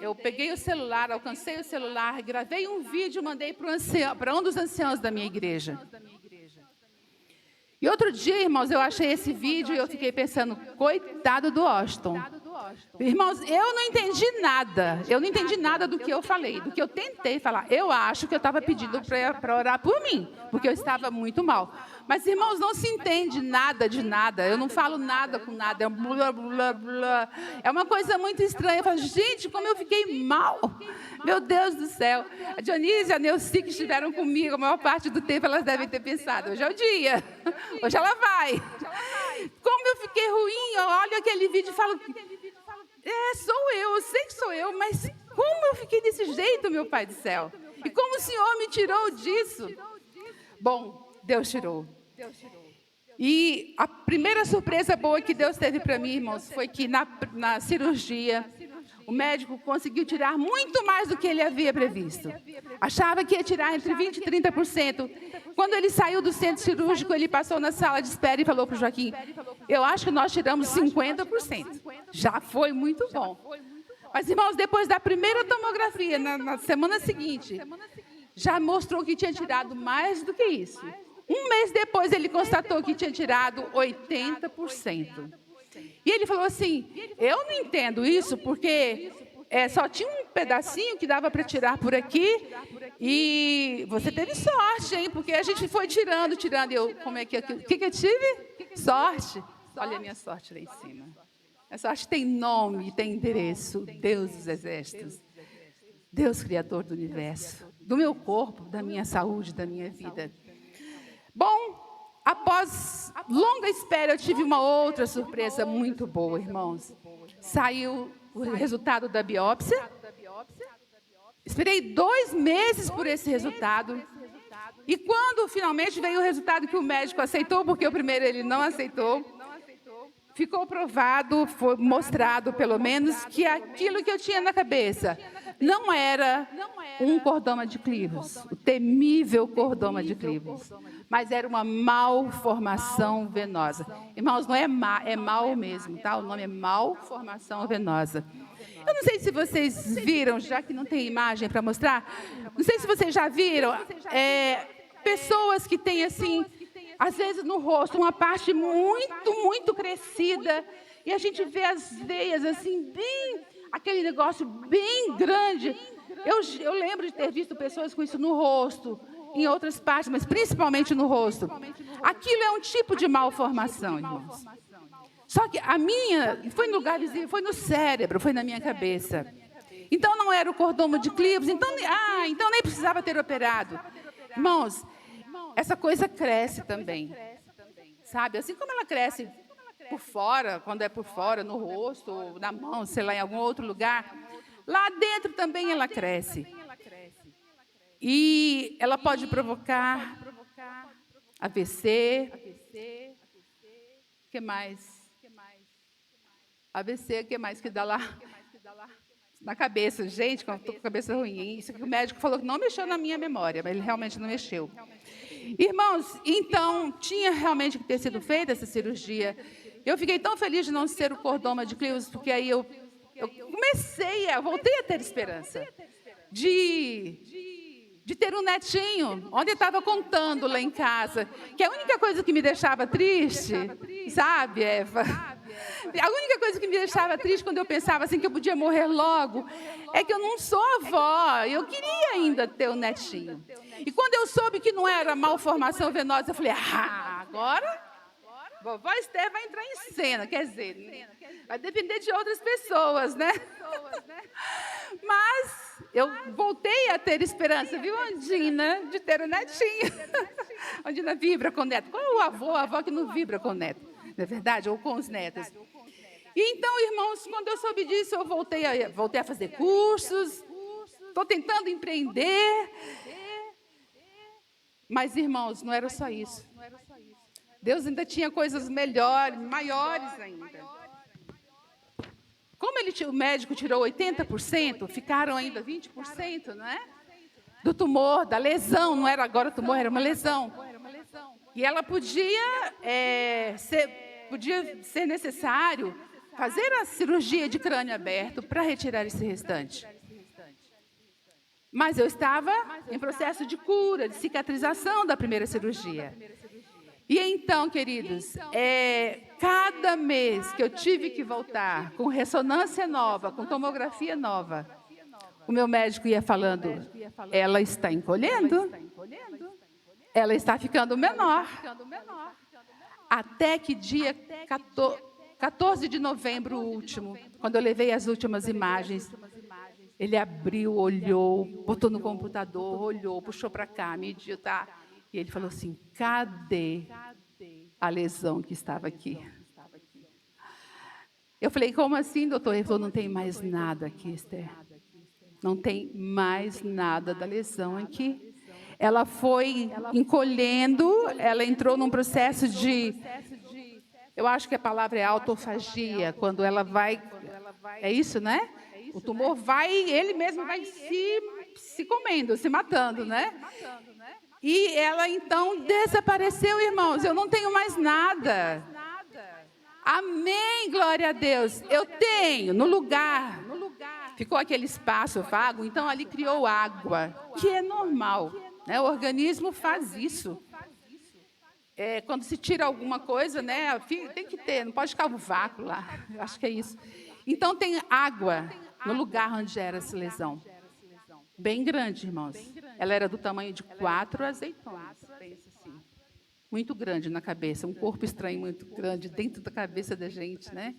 Eu peguei o celular, alcancei o celular, gravei um vídeo, mandei para um dos anciãos da minha igreja. E outro dia, irmãos, eu achei esse vídeo e eu fiquei pensando, coitado do Austin. Irmãos, eu não entendi nada do que eu falei, do que eu tentei falar. Eu acho que eu estava pedindo para orar por mim, porque eu estava muito mal. Mas, irmãos, não se entende nada de nada. Eu não falo nada com nada. É uma coisa muito estranha. Eu falo, gente, como eu fiquei mal. Meu Deus do céu. A Dionísia e a Neuci que estiveram comigo, a maior parte do tempo, elas devem ter pensado, hoje é o dia. Hoje ela vai. Como eu fiquei ruim, eu olho aquele vídeo e falo, sou eu sei que sou eu, mas como eu fiquei desse jeito, meu Pai do céu? E como o Senhor me tirou disso? Bom, Deus tirou. E a primeira surpresa boa que Deus teve para mim, irmãos, foi que na cirurgia, o médico conseguiu tirar muito mais do que ele havia previsto. Achava que ia tirar entre 20% e 30%. Quando ele saiu do centro cirúrgico, ele passou na sala de espera e falou para o Joaquim, eu acho que nós tiramos 50%. Já foi muito bom. Mas, irmãos, depois da primeira tomografia, na semana seguinte, já mostrou que tinha tirado mais do que isso. Um mês depois, ele constatou que tinha tirado 80%. E ele falou assim, eu não entendo isso, porque só tinha um pedacinho que dava para tirar por aqui, e você teve sorte, hein? Porque a gente foi tirando. E eu, como é que o que eu tive? Sorte. Olha a minha sorte lá em cima. A sorte tem nome, tem endereço. Deus dos exércitos. Deus criador do universo. Do meu corpo, da minha saúde, da minha vida. Bom, após longa espera, eu tive uma outra surpresa muito boa, irmãos. Saiu o resultado da biópsia. Esperei 2 meses por esse resultado. E quando finalmente veio o resultado que o médico aceitou, porque o primeiro ele não aceitou, ficou provado, foi mostrado pelo menos, que aquilo que eu tinha na cabeça não era um cordoma de clivos, o temível cordoma de clivos, mas era uma malformação venosa. Irmãos, não é mal mesmo, tá? O nome é malformação venosa. Eu não sei se vocês viram, já que não tem imagem para mostrar, não sei se vocês já viram pessoas que têm assim, às vezes no rosto, uma parte muito crescida, e a gente vê as veias assim, bem, aquele negócio bem grande. Eu lembro de ter visto pessoas com isso no rosto, em outras partes, mas principalmente no rosto. Aquilo é um tipo de malformação, irmãos. Só que a minha foi no lugar visível, foi no cérebro, foi na minha cabeça. Então não era o cordoma de clivos, então nem precisava ter operado. Irmãos, essa coisa cresce também, sabe? Assim como ela cresce por fora, quando é por fora, no rosto, ou na mão, sei lá, em algum outro lugar, lá dentro também ela cresce. E ela pode provocar AVC, o que mais? AVC, o que mais que dá lá? Na cabeça, gente, quando estou com a cabeça ruim. Isso que o médico falou que não mexeu na minha memória, mas ele realmente não mexeu. Irmãos, então, tinha realmente que ter sido feita essa cirurgia. Eu fiquei tão feliz de não ser o cordoma de clivos, porque aí eu voltei a ter esperança de ter um netinho. Ontem eu estava contando lá em casa, que a única coisa que me deixava triste, sabe, Eva? A única coisa que me deixava triste quando eu pensava assim que eu podia morrer logo, é que eu não sou avó, eu queria ainda ter um netinho. E quando eu soube que não era malformação venosa, eu falei, agora vovó Esther vai entrar em cena, quer dizer, vai depender de outras pessoas, né? Mas eu voltei a ter esperança, viu, Andina, de ter um netinho. Andina vibra com o neto. Qual é a avó que não vibra com o neto? Não é verdade? Ou com os netos. E então, irmãos, quando eu soube disso, eu voltei a fazer cursos, estou tentando empreender. Mas, irmãos, não era só isso. Deus ainda tinha coisas melhores, maiores ainda. Como o médico tirou 80%, ficaram ainda 20%, não é? Do tumor, da lesão, não era agora tumor, era uma lesão. E ela podia ser necessário fazer a cirurgia de crânio aberto para retirar esse restante. Mas eu estava em processo de cura, de cicatrização da primeira cirurgia. E então, queridos, cada mês que eu tive que voltar com ressonância nova, com tomografia nova, o meu médico ia falando, ela está encolhendo, ela está ficando menor. Até que dia 14 de novembro último, quando eu levei as últimas imagens, ele abriu, olhou, botou no computador, olhou, puxou para cá, mediu, tá? E ele falou assim, cadê a lesão que estava aqui? Eu falei, como assim, doutor? Ele falou, não tem mais nada aqui, Esther. Não tem mais nada da lesão aqui. Ela foi encolhendo, ela entrou num processo de... Eu acho que a palavra é autofagia, quando ela vai... É isso, né? O tumor vai, ele mesmo vai se comendo, se matando, né? E ela, então, desapareceu, irmãos. Eu não tenho mais nada. Amém, glória a Deus. Eu tenho, no lugar ficou aquele espaço vago, então ali criou água, que é normal, né? O organismo faz isso. Quando se tira alguma coisa, né, tem que ter, não pode ficar um vácuo lá, eu acho que é isso. Então tem água no lugar onde era essa lesão. Bem grande, irmãos. Ela era do tamanho de 4 azeitonas, pensa assim. Muito grande na cabeça, um corpo estranho muito grande dentro da cabeça da gente, né?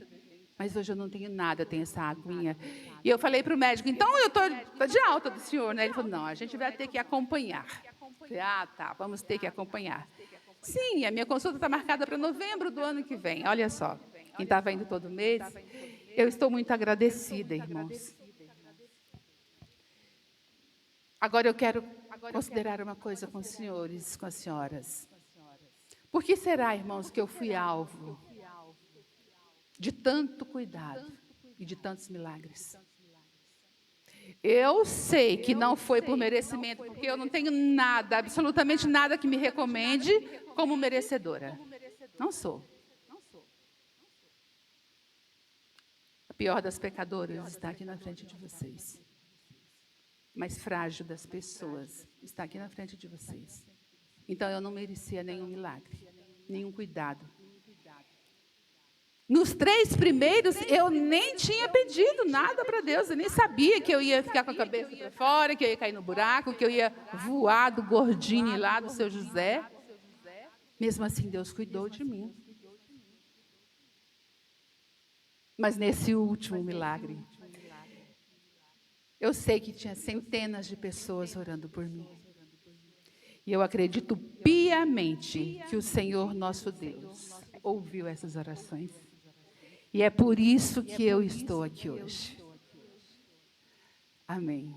Mas hoje eu não tenho nada, eu tenho essa aguinha. E eu falei para o médico, então eu estou de alta do senhor, né? Ele falou, não, a gente vai ter que acompanhar. Eu falei, tá, vamos ter que acompanhar. Sim, a minha consulta está marcada para novembro do ano que vem. Olha só, quem estava indo todo mês, eu estou muito agradecida, irmãos. Agora eu quero considerar uma coisa com os senhores, com as senhoras. Por que será, irmãos, que eu fui alvo de tanto cuidado e de tantos milagres? Eu sei que não foi por merecimento, porque eu não tenho nada, absolutamente nada que me recomende como merecedora. Não sou. A pior das pecadoras está aqui na frente de vocês. Mais frágil das pessoas está aqui na frente de vocês. Então eu não merecia nenhum milagre, nenhum cuidado. Nos 3 primeiros, eu nem tinha pedido nada para Deus, eu nem sabia que eu ia ficar com a cabeça para fora, que eu ia cair no buraco, que eu ia voar do gordinho lá do seu José. Mesmo assim, Deus cuidou de mim. Mas nesse último milagre, eu sei que tinha centenas de pessoas orando por mim. E eu acredito piamente que o Senhor nosso Deus ouviu essas orações. E é por isso que eu estou aqui hoje. Amém.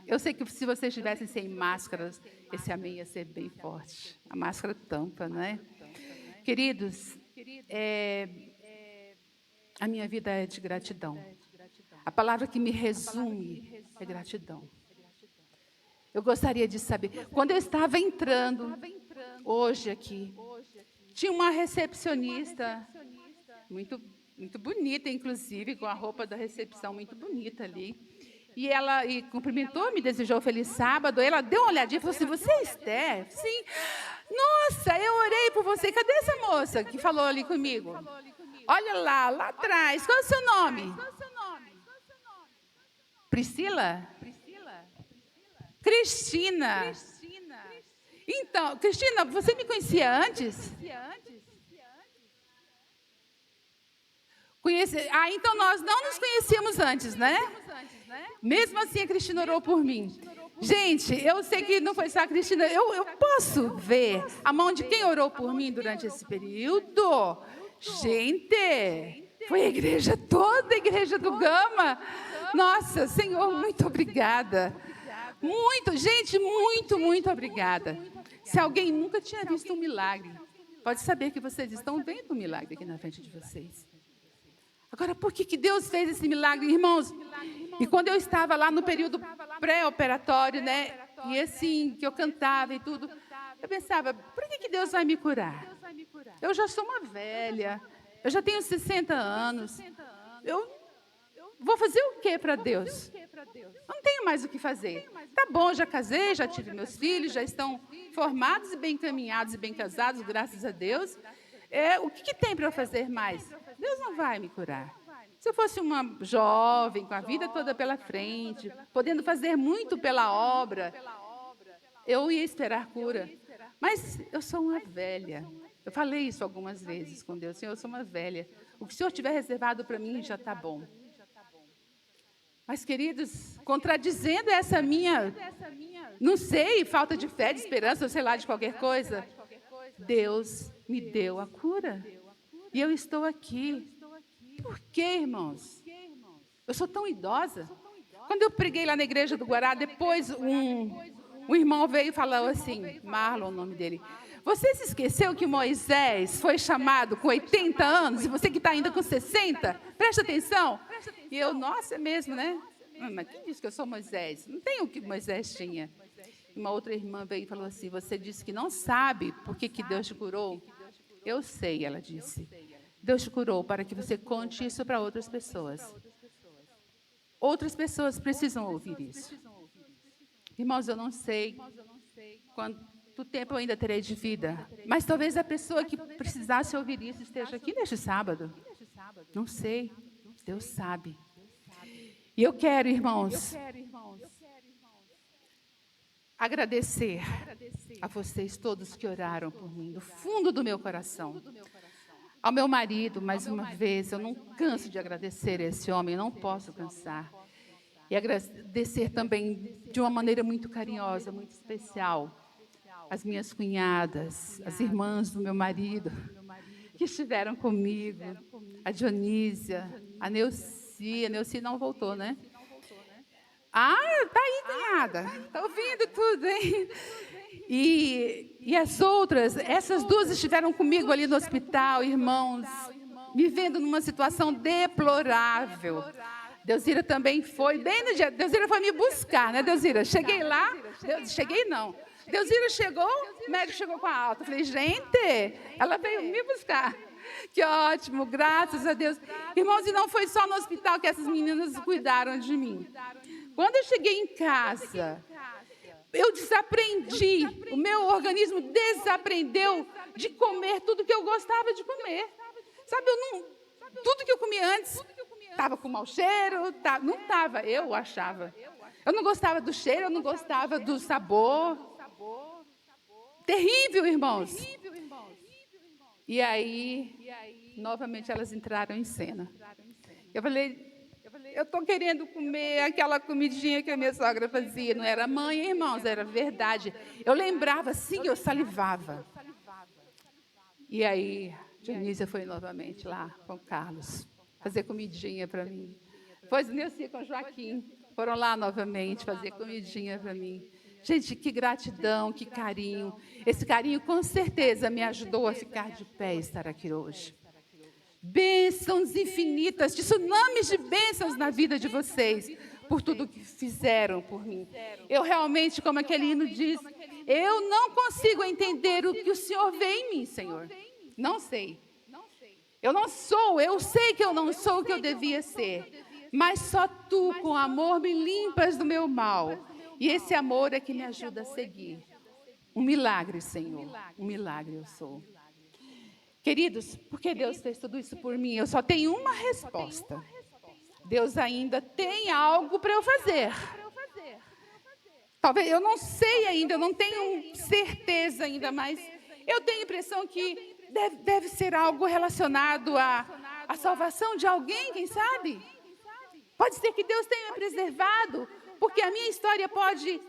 Eu sei que se vocês estivessem sem máscaras, esse amém ia ser bem forte. A máscara tampa, né? Queridos, a minha vida é de gratidão. A palavra que me resume é gratidão. Eu gostaria de saber, quando eu estava entrando hoje aqui, tinha uma recepcionista muito bonita, inclusive, com a roupa da recepção muito bonita ali. E ela cumprimentou, me desejou feliz sábado. Ela deu uma olhadinha e falou assim, você é Esther? Sim. Nossa, eu orei por você. Cadê essa moça que falou ali comigo? Olha lá atrás. Qual é o seu nome? Priscila? Cristina. Então, Cristina, você me conhecia antes? Então nós não nos conhecíamos antes, né? Mesmo assim, a Cristina orou por mim. Gente, eu sei que não foi só a Cristina, eu posso ver a mão de quem orou por mim durante esse período. Gente, foi a igreja toda, a igreja do Gama. Nossa, Senhor, muito obrigada. Muito obrigada. Se alguém nunca tinha visto um milagre, pode saber que vocês estão vendo um milagre aqui na frente de vocês. Agora, por que Deus fez esse milagre, irmãos? E quando eu estava lá no período pré-operatório, né? E assim, que eu cantava e tudo, eu pensava, por que Deus vai me curar? Eu já sou uma velha, eu já tenho 60 anos, eu vou fazer o que para Deus? Não tenho mais o que fazer. Tá bom, já casei, já tive meus filhos, já estão formados e bem encaminhados e bem casados, graças a Deus. O que tem para eu fazer mais? Deus não vai me curar. Se eu fosse uma jovem, com a vida toda pela frente, podendo fazer muito pela obra, eu ia esperar cura. Mas eu sou uma velha. Eu falei isso algumas vezes com Deus. Senhor, eu sou uma velha. O que o Senhor tiver reservado para mim já está bom. Mas, queridos, contradizendo essa minha, não sei, falta de fé, de esperança, ou sei lá, de qualquer coisa, Deus me deu a cura. E eu estou aqui. Por quê, irmãos? Eu sou tão idosa. Quando eu preguei lá na igreja do Guará, depois um irmão veio e falou assim, Marlon, o nome dele, você se esqueceu que Moisés foi chamado com 80 anos e você que está ainda com 60? Presta atenção. E eu, nossa, é mesmo, né? Mas quem disse que eu sou Moisés? Não tenho o que Moisés tinha. E uma outra irmã veio e falou assim, você disse que não sabe por que Deus te curou? Eu sei, ela disse. Deus te curou para que você conte isso para outras pessoas. Outras pessoas precisam ouvir isso. Irmãos, eu não sei quanto tempo eu ainda terei de vida, mas talvez a pessoa que precisasse ouvir isso esteja aqui neste sábado. Não sei, Deus sabe. E eu quero, irmãos, agradecer a vocês todos que oraram por mim, do fundo do meu coração. Ao meu marido, mais uma vez, eu não canso de agradecer a esse homem, não posso cansar. E agradecer também de uma maneira muito carinhosa, muito especial, as minhas cunhadas, as irmãs do meu marido, que estiveram comigo, a Dionísia, a Neuci não voltou, né? Ah, tá aí, cunhada, tá ouvindo tudo, hein? E as outras, essas duas estiveram comigo ali no hospital, irmãos, me vendo numa situação deplorável. Deusira também foi, bem no dia, Deusira foi me buscar, né, Deusira? Cheguei lá, cheguei não. Deusira chegou, o médico chegou com a alta. Eu falei, gente, ela veio me buscar. Que ótimo, graças a Deus. Irmãos, e não foi só no hospital que essas meninas cuidaram de mim. Quando eu cheguei em casa, eu desaprendi, o meu organismo desaprendeu de comer tudo que eu gostava de comer. Sabe, tudo que eu comia antes estava com mau cheiro, não estava, eu achava. Eu não gostava do cheiro, eu não gostava do sabor. Terrível, irmãos. E aí, novamente elas entraram em cena. Eu falei, eu estou querendo comer aquela comidinha que a minha sogra fazia. Não era mãe, irmãos, era verdade. Eu lembrava, sim, eu salivava. E aí, Dionísia foi novamente lá com o Carlos, fazer comidinha para mim. Depois o Neuci com o Joaquim foram lá novamente fazer comidinha para mim. Gente, que gratidão, que carinho. Esse carinho, com certeza, me ajudou a ficar de pé e estar aqui hoje. Bênçãos infinitas, tsunamis de bênçãos na vida de vocês, por tudo que fizeram por mim. Eu realmente, como aquele hino diz, eu não consigo entender o que o Senhor vê em mim, Senhor. Não sei. Eu sei que eu não sou o que eu devia ser, mas só Tu, com amor, me limpas do meu mal. E esse amor é que me ajuda a seguir. Um milagre, Senhor, um milagre eu sou. Queridos, porque Deus fez tudo isso por mim? Eu só tenho uma resposta. Deus ainda tem algo para eu fazer. Talvez, eu não sei ainda, eu não tenho certeza ainda, mas eu tenho a impressão que deve ser algo relacionado à salvação de alguém, quem sabe? Pode ser que Deus tenha me preservado, porque a minha história pode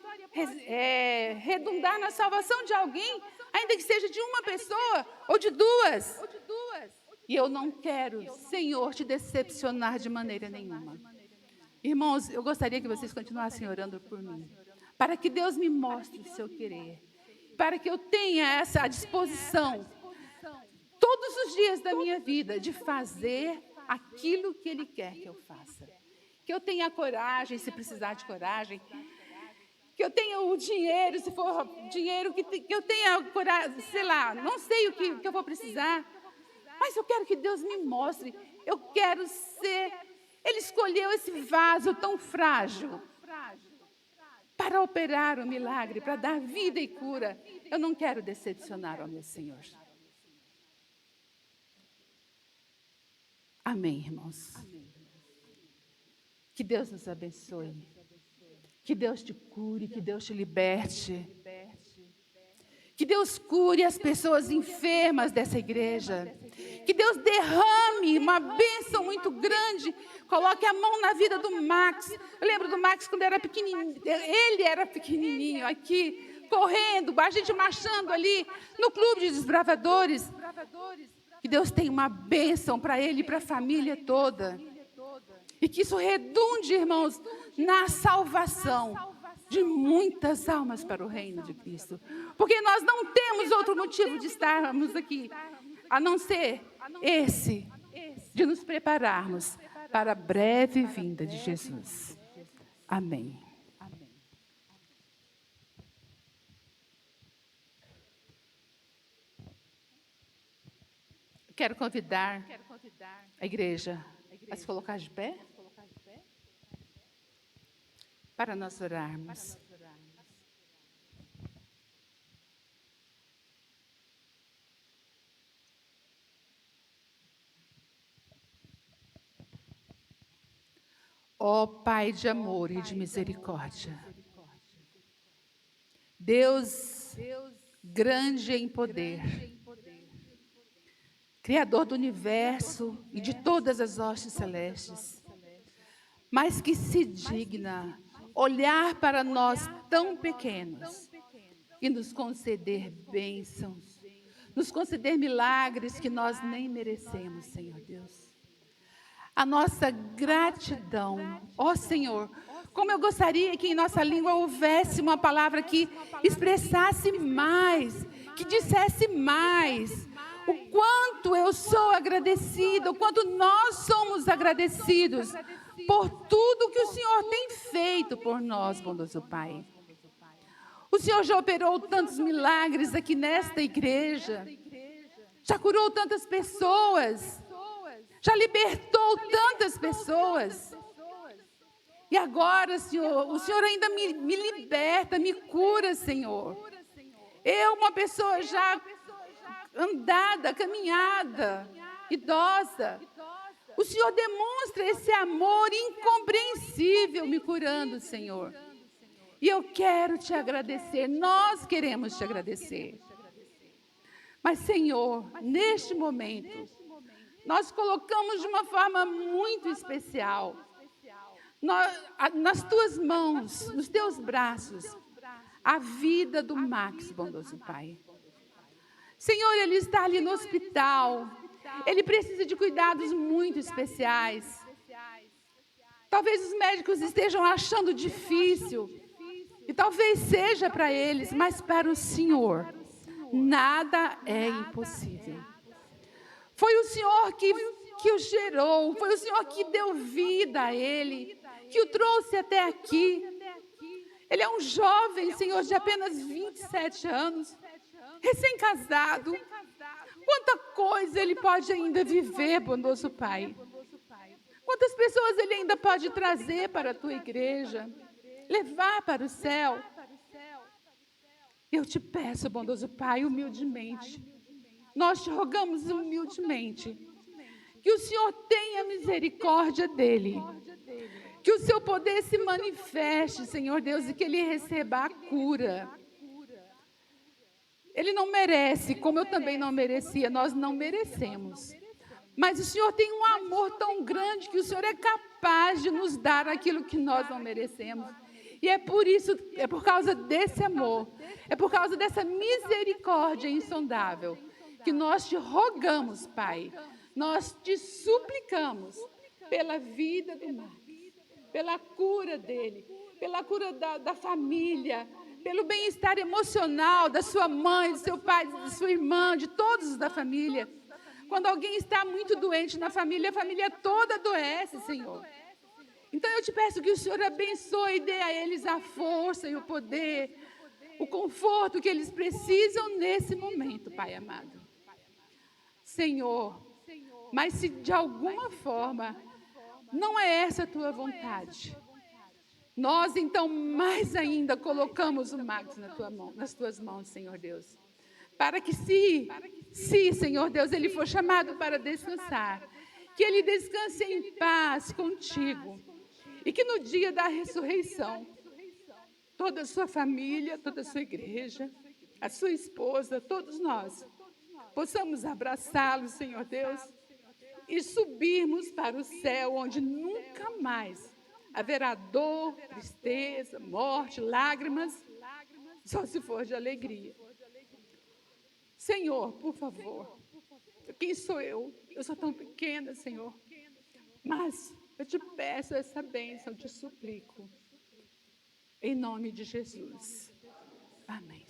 redundar na salvação de alguém, ainda que seja de uma pessoa ou de duas. E eu não quero, Senhor, te decepcionar de maneira nenhuma. Irmãos, eu gostaria que vocês continuassem orando por mim, para que Deus me mostre o seu querer, para que eu tenha essa disposição, todos os dias da minha vida, de fazer aquilo que Ele quer que eu faça. Que eu tenha coragem, se precisar de coragem, que eu tenha o dinheiro, se for dinheiro, que eu tenha coragem, sei lá, não sei o que eu vou precisar, mas eu quero que Deus me mostre, eu quero ser. Ele escolheu esse vaso tão frágil para operar o milagre, para dar vida e cura. Eu não quero decepcionar ao meu Senhor. Amém, irmãos. Que Deus nos abençoe. Que Deus te cure, que Deus te liberte. Que Deus cure as pessoas enfermas dessa igreja. Que Deus derrame uma bênção muito grande. Coloque a mão na vida do Max. Eu lembro do Max quando era pequenininho. Ele era pequenininho aqui, correndo, a gente marchando ali no clube de desbravadores. Que Deus tenha uma bênção para ele e para a família toda. E que isso redunde, irmãos, na salvação de muitas almas para o reino de Cristo. Porque nós não temos outro motivo de estarmos aqui, a não ser esse, de nos prepararmos para a breve vinda de Jesus. Amém. Quero convidar a igreja a se colocar de pé. para nós orarmos. Ó Pai de amor e de misericórdia, Deus grande em poder, Criador do universo e de todas as hostes celestes, mas que se digna olhar para nós tão pequenos e nos conceder bênçãos, nos conceder milagres que nós nem merecemos, Senhor Deus. A nossa gratidão, ó Senhor, como eu gostaria que em nossa língua houvesse uma palavra que expressasse mais, que dissesse mais, o quanto eu sou agradecida, o quanto nós somos agradecidos por tudo que o Senhor tem feito por nós, bondoso Pai. O Senhor já operou tantos milagres aqui nesta igreja, já curou tantas pessoas, já libertou tantas pessoas. E agora, Senhor, o Senhor ainda me liberta, me cura, Senhor. Eu, uma pessoa já andada, caminhada, idosa, o Senhor demonstra esse amor incompreensível me curando, Senhor. E eu quero te agradecer, nós queremos te agradecer. Mas, Senhor, neste momento, nós colocamos de uma forma muito especial, nas tuas mãos, nos teus braços, a vida do Max, bondoso Pai. Senhor, ele está ali no hospital, ele precisa de cuidados muito especiais. Talvez os médicos estejam achando difícil, e talvez seja para eles, mas para o Senhor, nada é impossível. Foi o Senhor que o gerou, foi o Senhor que deu vida a ele, que o trouxe até aqui. Ele é um jovem, Senhor, de apenas 27 anos, recém-casado. Quanta coisa ele pode ainda viver, bondoso Pai. Quantas pessoas ele ainda pode trazer para a tua igreja, levar para o céu. Eu te peço, bondoso Pai, humildemente, nós te rogamos humildemente, que o Senhor tenha misericórdia dele, que o seu poder se manifeste, Senhor Deus, e que ele receba a cura. Ele não merece, como eu também não merecia, nós não merecemos. Mas o Senhor tem um amor tão grande que o Senhor é capaz de nos dar aquilo que nós não merecemos. E é por isso, é por causa desse amor, é por causa dessa misericórdia insondável, que nós te rogamos, Pai, nós te suplicamos pela vida do Marcos, pela cura dele, pela cura da família, pelo bem-estar emocional da sua mãe, do seu pai, de sua irmã, de todos da família. Quando alguém está muito doente na família, a família toda adoece, Senhor. Então eu te peço que o Senhor abençoe e dê a eles a força e o poder, o conforto que eles precisam nesse momento, Pai amado. Senhor, mas se de alguma forma não é essa a tua vontade, nós então mais ainda colocamos o Max na tua mão, nas tuas mãos, Senhor Deus, para que se, Senhor Deus, ele for chamado para descansar, que ele descanse em paz contigo, e que no dia da ressurreição, toda a sua família, toda a sua igreja, a sua esposa, todos nós, possamos abraçá-lo, Senhor Deus, e subirmos para o céu, onde nunca mais haverá dor, tristeza, morte, lágrimas, só se for de alegria. Senhor, por favor, quem sou eu? Eu sou tão pequena, Senhor, mas eu te peço essa bênção, te suplico, em nome de Jesus. Amém.